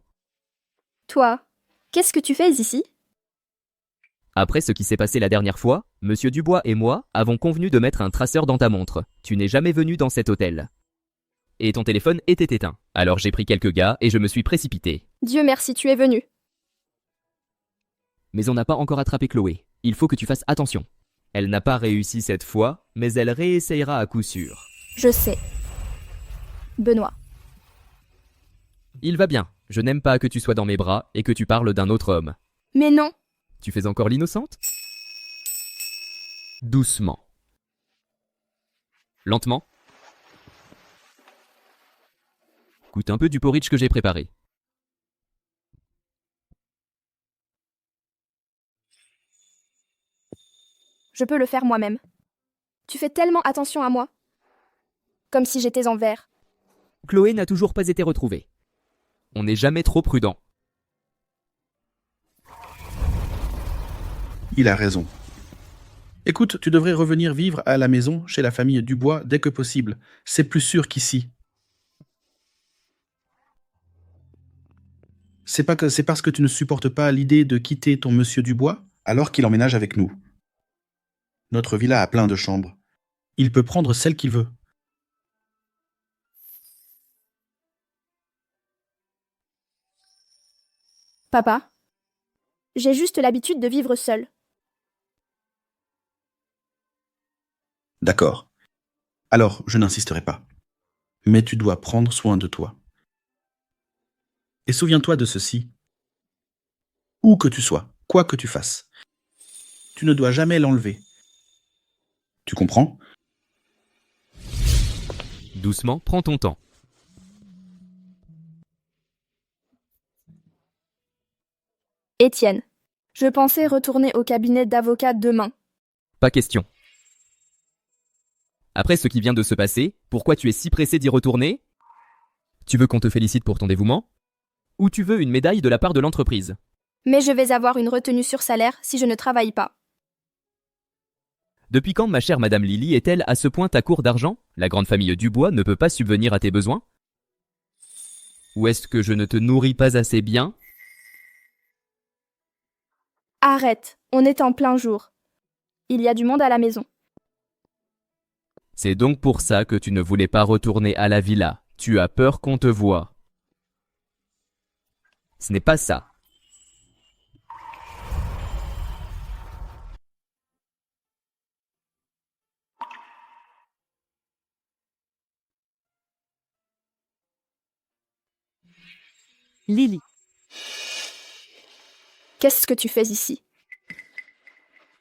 Toi, qu'est-ce que tu fais ici?
Après ce qui s'est passé la dernière fois, Monsieur Dubois et moi avons convenu de mettre un traceur dans ta montre. Tu n'es jamais venu dans cet hôtel. Et ton téléphone était éteint. Alors j'ai pris quelques gars et je me suis précipité.
Dieu merci, tu es venu.
Mais on n'a pas encore attrapé Chloé. Il faut que tu fasses attention. Elle n'a pas réussi cette fois, mais elle réessayera à coup sûr.
Je sais. Benoît.
Il va bien. Je n'aime pas que tu sois dans mes bras et que tu parles d'un autre homme.
Mais non.
Tu fais encore l'innocente? Doucement. Lentement. Goûte un peu du porridge que j'ai préparé.
Je peux le faire moi-même. Tu fais tellement attention à moi. Comme si j'étais en verre.
Chloé n'a toujours pas été retrouvée. On n'est jamais trop prudent.
Il a raison. Écoute, tu devrais revenir vivre à la maison chez la famille Dubois dès que possible. C'est plus sûr qu'ici. C'est parce que tu ne supportes pas l'idée de quitter ton monsieur Dubois, alors qu'il emménage avec nous. Notre villa a plein de chambres. Il peut prendre celle qu'il veut.
Papa, j'ai juste l'habitude de vivre seule.
D'accord. Alors, je n'insisterai pas. Mais tu dois prendre soin de toi. Et souviens-toi de ceci. Où que tu sois, quoi que tu fasses, tu ne dois jamais l'enlever. Tu comprends?
Doucement, prends ton temps.
Étienne, je pensais retourner au cabinet d'avocat demain.
Pas question. Après ce qui vient de se passer, pourquoi tu es si pressé d'y retourner? Tu veux qu'on te félicite pour ton dévouement? Ou tu veux une médaille de la part de l'entreprise?
Mais je vais avoir une retenue sur salaire si je ne travaille pas.
Depuis quand ma chère Madame Lily est-elle à ce point à court d'argent? La grande famille Dubois ne peut pas subvenir à tes besoins? Ou est-ce que je ne te nourris pas assez bien?
Arrête, on est en plein jour. Il y a du monde à la maison.
C'est donc pour ça que tu ne voulais pas retourner à la villa. Tu as peur qu'on te voie. Ce n'est pas ça.
Lily.
Qu'est-ce que tu fais ici?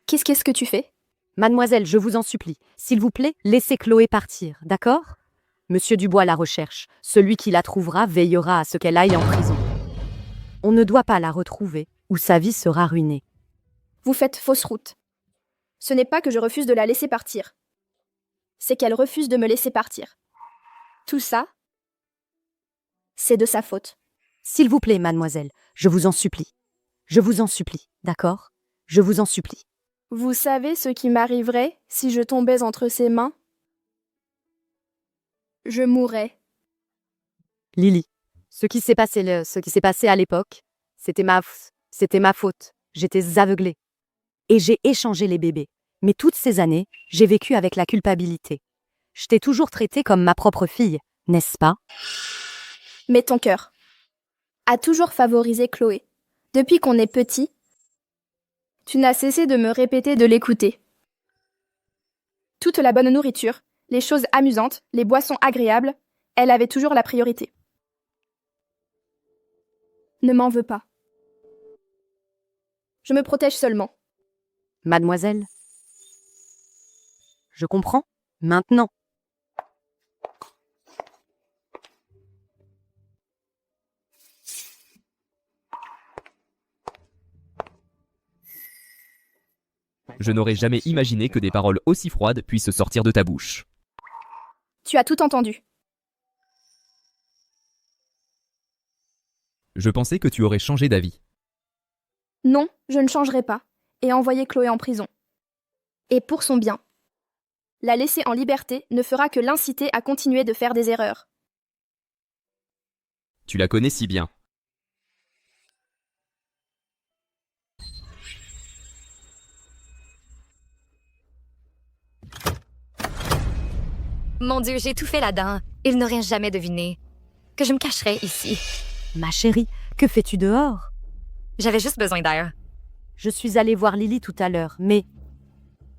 Qu'est-ce que tu fais?
Mademoiselle, je vous en supplie, s'il vous plaît, laissez Chloé partir, d'accord? Monsieur Dubois la recherche. Celui qui la trouvera veillera à ce qu'elle aille en prison. On ne doit pas la retrouver, ou sa vie sera ruinée.
Vous faites fausse route. Ce n'est pas que je refuse de la laisser partir. C'est qu'elle refuse de me laisser partir. Tout ça, c'est de sa faute.
S'il vous plaît, mademoiselle, je vous en supplie. Je vous en supplie, d'accord? Je vous en supplie.
Vous savez ce qui m'arriverait si je tombais entre ses mains? Je mourrais.
Lily, ce qui s'est passé à l'époque, c'était ma faute. J'étais aveuglée. Et j'ai échangé les bébés. Mais toutes ces années, j'ai vécu avec la culpabilité. Je t'ai toujours traitée comme ma propre fille, n'est-ce pas?
Mais ton cœur a toujours favorisé Chloé. Depuis qu'on est petit, tu n'as cessé de me répéter de l'écouter. Toute la bonne nourriture, les choses amusantes, les boissons agréables, elle avait toujours la priorité. Ne m'en veux pas. Je me protège seulement.
Mademoiselle, je comprends, maintenant.
Je n'aurais jamais imaginé que des paroles aussi froides puissent sortir de ta bouche.
Tu as tout entendu.
Je pensais que tu aurais changé d'avis.
Non, je ne changerai pas, et envoyer Chloé en prison. Et pour son bien. La laisser en liberté ne fera que l'inciter à continuer de faire des erreurs.
Tu la connais si bien.
Mon Dieu, j'ai tout fait là-dedans. Ils n'auraient jamais deviné que je me cacherais ici.
Ma chérie, que fais-tu dehors?
J'avais juste besoin d'air.
Je suis allée voir Lily tout à l'heure, mais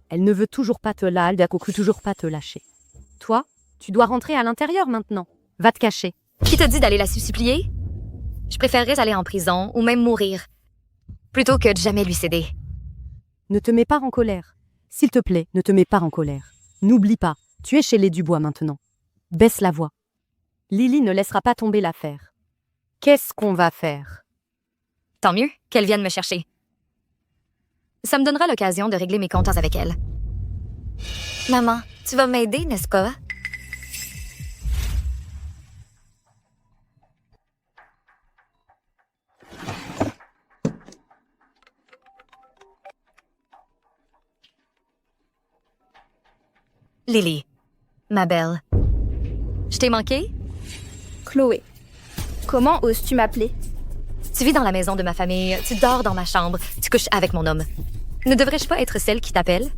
elle ne veut toujours pas te lâcher, elle ne veut toujours pas te lâcher. Toi, tu dois rentrer à l'intérieur maintenant. Va te cacher.
Qui t'a dit d'aller la supplier? Je préférerais aller en prison ou même mourir, plutôt que de jamais lui céder.
Ne te mets pas en colère. S'il te plaît, ne te mets pas en colère. N'oublie pas, tu es chez les Dubois maintenant. Baisse la voix. Lily ne laissera pas tomber l'affaire. Qu'est-ce qu'on va faire?
Tant mieux qu'elle vienne me chercher. Ça me donnera l'occasion de régler mes comptes avec elle. Maman, tu vas m'aider, n'est-ce pas? Lily, ma belle. Je t'ai manqué?
Chloé, comment oses-tu m'appeler?
Tu vis dans la maison de ma famille, tu dors dans ma chambre, tu couches avec mon homme. Ne devrais-je pas être celle qui t'appelle?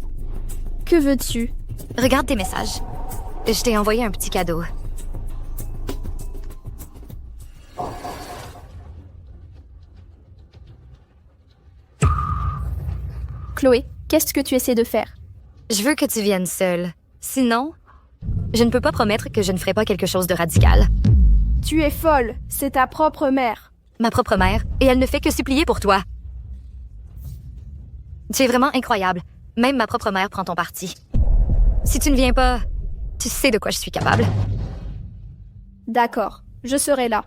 Que veux-tu?
Regarde tes messages. Je t'ai envoyé un petit cadeau.
Chloé, qu'est-ce que tu essaies de faire?
Je veux que tu viennes seule. Sinon, je ne peux pas promettre que je ne ferai pas quelque chose de radical.
Tu es folle, c'est ta propre mère.
Ma propre mère, et elle ne fait que supplier pour toi. Tu es vraiment incroyable. Même ma propre mère prend ton parti. Si tu ne viens pas, tu sais de quoi je suis capable.
D'accord, je serai là.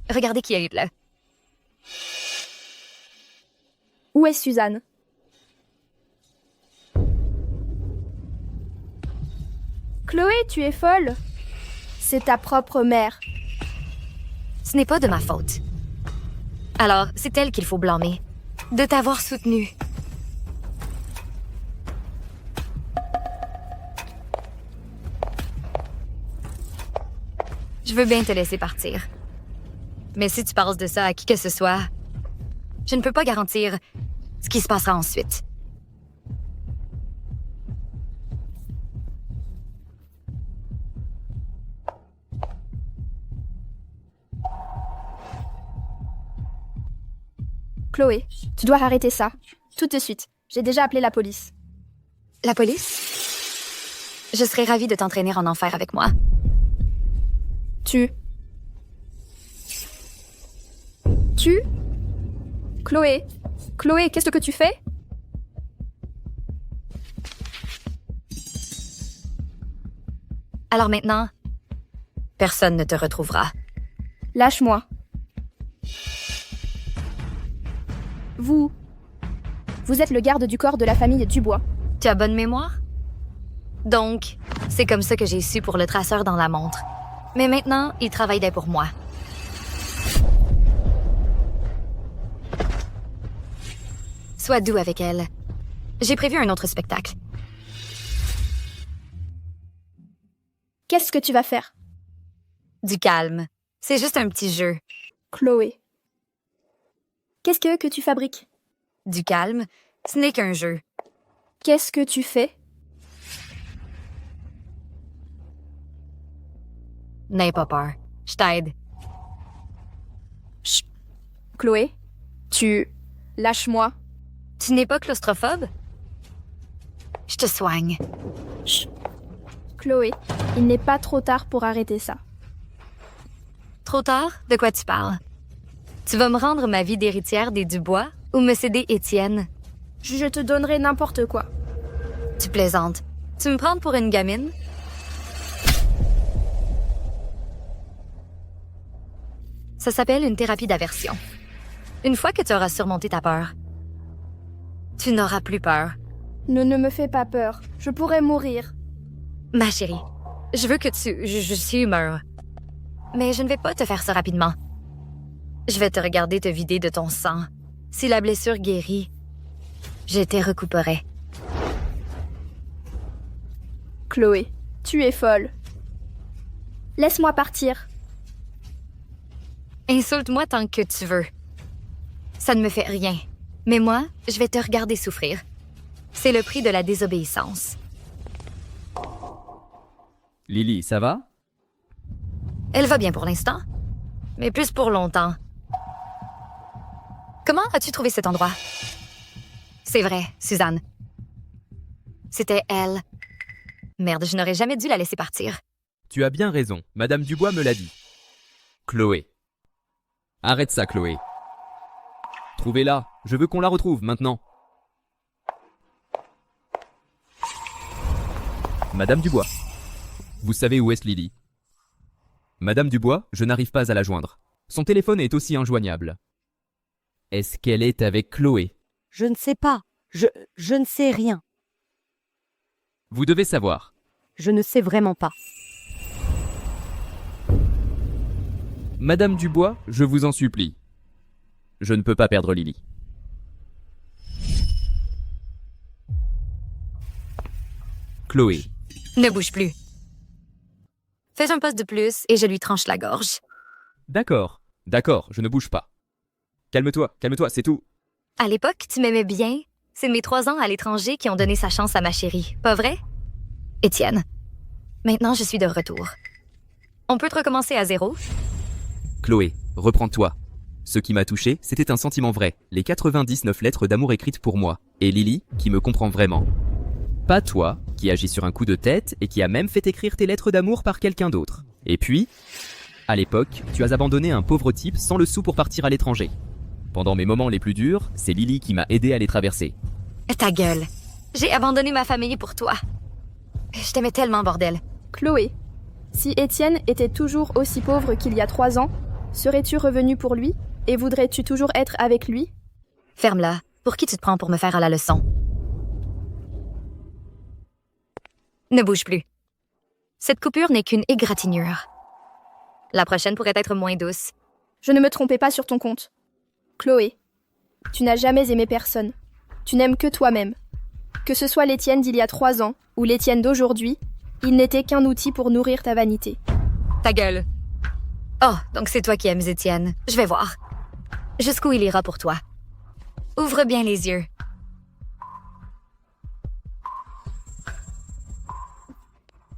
Regardez qui est là.
Où est Suzanne? Chloé, tu es folle. C'est ta propre mère.
Ce n'est pas de ma faute. Alors, c'est elle qu'il faut blâmer. De t'avoir soutenue. Je veux bien te laisser partir. Mais si tu parles de ça à qui que ce soit, je ne peux pas garantir ce qui se passera ensuite.
Chloé, tu dois arrêter ça. Tout de suite. J'ai déjà appelé la police.
La police? Je serais ravie de t'entraîner en enfer avec moi.
Tu? Chloé? Chloé, qu'est-ce que tu fais?
Alors maintenant, personne ne te retrouvera.
Lâche-moi. Vous êtes le garde du corps de la famille Dubois.
Tu as bonne mémoire? Donc, c'est comme ça que j'ai su pour le traceur dans la montre. Mais maintenant, il travaillait pour moi. Sois doux avec elle. J'ai prévu un autre spectacle.
Qu'est-ce que tu vas faire?
Du calme. C'est juste un petit jeu.
Chloé. Qu'est-ce que tu fabriques?
Du calme, ce n'est qu'un jeu.
Qu'est-ce que tu fais?
N'aie pas peur. Je t'aide.
Chut. Chloé, lâche-moi.
Tu n'es pas claustrophobe? Je te soigne.
Chut. Chloé, il n'est pas trop tard pour arrêter ça.
Trop tard? De quoi tu parles? Tu vas me rendre ma vie d'héritière des Dubois ou me céder Étienne?
Je te donnerai n'importe quoi.
Tu plaisantes. Tu me prends pour une gamine? Ça s'appelle une thérapie d'aversion. Une fois que tu auras surmonté ta peur, tu n'auras plus peur.
Ne me fais pas peur. Je pourrais mourir.
Ma chérie, je veux que tu meurs. Mais je ne vais pas te faire ça rapidement. Je vais te regarder te vider de ton sang. Si la blessure guérit, je te recouperai.
Chloé, tu es folle. Laisse-moi partir.
Insulte-moi tant que tu veux. Ça ne me fait rien. Mais moi, je vais te regarder souffrir. C'est le prix de la désobéissance.
Lily, ça va?
Elle va bien pour l'instant, mais plus pour longtemps. Comment as-tu trouvé cet endroit? C'est vrai, Suzanne. C'était elle. Merde, je n'aurais jamais dû la laisser partir.
Tu as bien raison, Madame Dubois me l'a dit. Chloé. Arrête ça, Chloé. Trouvez-la, je veux qu'on la retrouve maintenant. Madame Dubois. Vous savez où est Lily? Madame Dubois, je n'arrive pas à la joindre. Son téléphone est aussi injoignable. Est-ce qu'elle est avec Chloé?
Je ne sais pas. Je ne sais rien.
Vous devez savoir.
Je ne sais vraiment pas.
Madame Dubois, je vous en supplie. Je ne peux pas perdre Lily. Chloé.
Ne bouge plus. Fais un poste de plus et je lui tranche la gorge.
D'accord, je ne bouge pas. Calme-toi, c'est tout.
À l'époque, tu m'aimais bien. C'est mes 3 ans à l'étranger qui ont donné sa chance à ma chérie, pas vrai? Étienne, maintenant je suis de retour. On peut te recommencer à 0?
Chloé, reprends-toi. Ce qui m'a touché, c'était un sentiment vrai, les 99 lettres d'amour écrites pour moi, et Lily, qui me comprend vraiment. Pas toi, qui agis sur un coup de tête et qui a même fait écrire tes lettres d'amour par quelqu'un d'autre. Et puis, à l'époque, tu as abandonné un pauvre type sans le sou pour partir à l'étranger. Pendant mes moments les plus durs, c'est Lily qui m'a aidé à les traverser.
Ta gueule. J'ai abandonné ma famille pour toi. Je t'aimais tellement, bordel.
Chloé, si Étienne était toujours aussi pauvre qu'il y a 3 ans, serais-tu revenue pour lui et voudrais-tu toujours être avec lui?
Ferme-la. Pour qui tu te prends pour me faire à la leçon? Ne bouge plus. Cette coupure n'est qu'une égratignure. La prochaine pourrait être moins douce.
Je ne me trompais pas sur ton compte. Chloé, tu n'as jamais aimé personne. Tu n'aimes que toi-même. Que ce soit l'Étienne d'il y a 3 ans ou l'Étienne d'aujourd'hui, il n'était qu'un outil pour nourrir ta vanité.
Ta gueule. Oh, donc c'est toi qui aimes Étienne. Je vais voir. Jusqu'où il ira pour toi. Ouvre bien les yeux.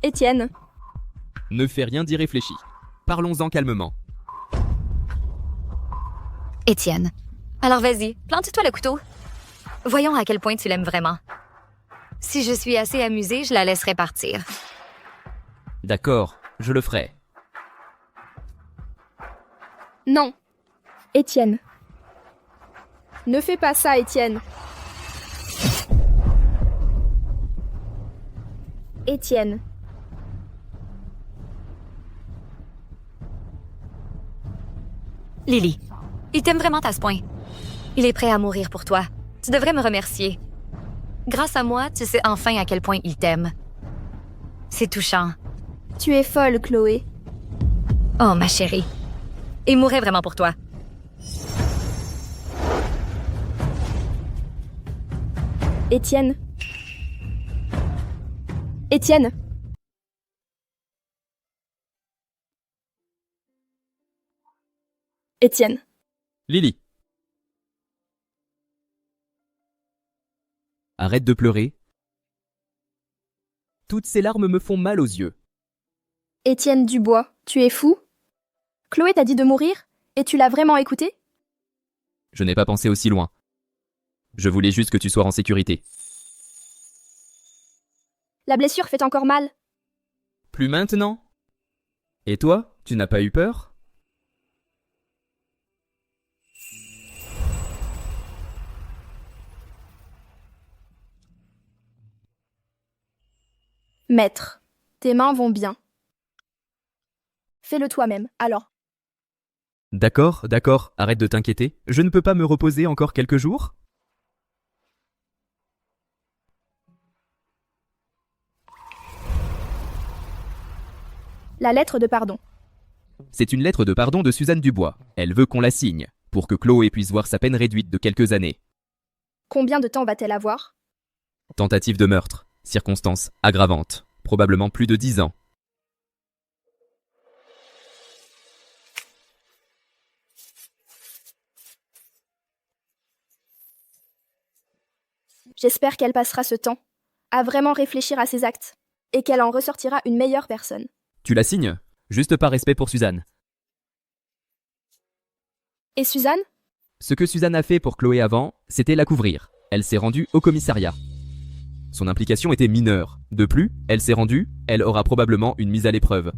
Étienne.
Ne fais rien d'irréfléchi. Parlons-en calmement.
Étienne. Alors vas-y, plante-toi le couteau. Voyons à quel point tu l'aimes vraiment. Si je suis assez amusée, je la laisserai partir.
D'accord, je le ferai.
Non. Étienne. Ne fais pas ça, Étienne. Étienne.
Lily, il t'aime vraiment à ce point. Il est prêt à mourir pour toi. Tu devrais me remercier. Grâce à moi, tu sais enfin à quel point il t'aime. C'est touchant.
Tu es folle, Chloé.
Oh, ma chérie. Il mourrait vraiment pour toi.
Étienne. Étienne. Étienne.
Lily. Arrête de pleurer. Toutes ces larmes me font mal aux yeux.
Étienne Dubois, tu es fou? Chloé t'a dit de mourir? Et tu l'as vraiment écouté?
Je n'ai pas pensé aussi loin. Je voulais juste que tu sois en sécurité.
La blessure fait encore mal.
Plus maintenant? Et toi, tu n'as pas eu peur?
Maître, tes mains vont bien. Fais-le toi-même, alors.
D'accord, arrête de t'inquiéter. Je ne peux pas me reposer encore quelques jours?
La lettre de pardon.
C'est une lettre de pardon de Suzanne Dubois. Elle veut qu'on la signe, pour que Chloé puisse voir sa peine réduite de quelques années.
Combien de temps va-t-elle avoir?
Tentative de meurtre, circonstances aggravantes, probablement plus de 10 ans.
J'espère qu'elle passera ce temps à vraiment réfléchir à ses actes et qu'elle en ressortira une meilleure personne.
Tu la signes, juste par respect pour Suzanne.
Et Suzanne?
Ce que Suzanne a fait pour Chloé avant, c'était la couvrir. Elle s'est rendue au commissariat. Son implication était mineure. De plus, elle s'est rendue, elle aura probablement une mise à l'épreuve.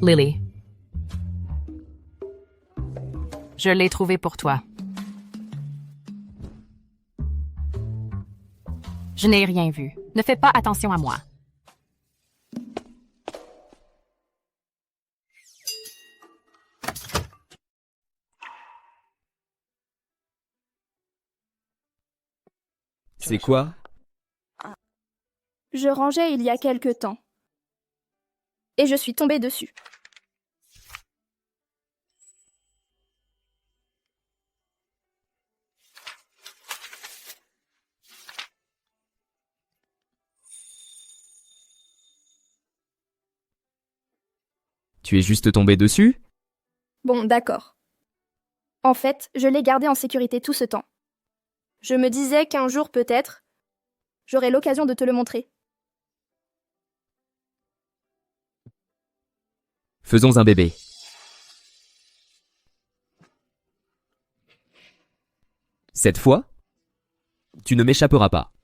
Lily. Je l'ai trouvé pour toi. Je n'ai rien vu. Ne fais pas attention à moi.
C'est quoi?
Je rangeais il y a quelque temps. Et je suis tombée dessus.
Tu es juste tombé dessus?
Bon, d'accord. En fait, je l'ai gardé en sécurité tout ce temps. Je me disais qu'un jour peut-être, j'aurai l'occasion de te le montrer.
Faisons un bébé. Cette fois, tu ne m'échapperas pas.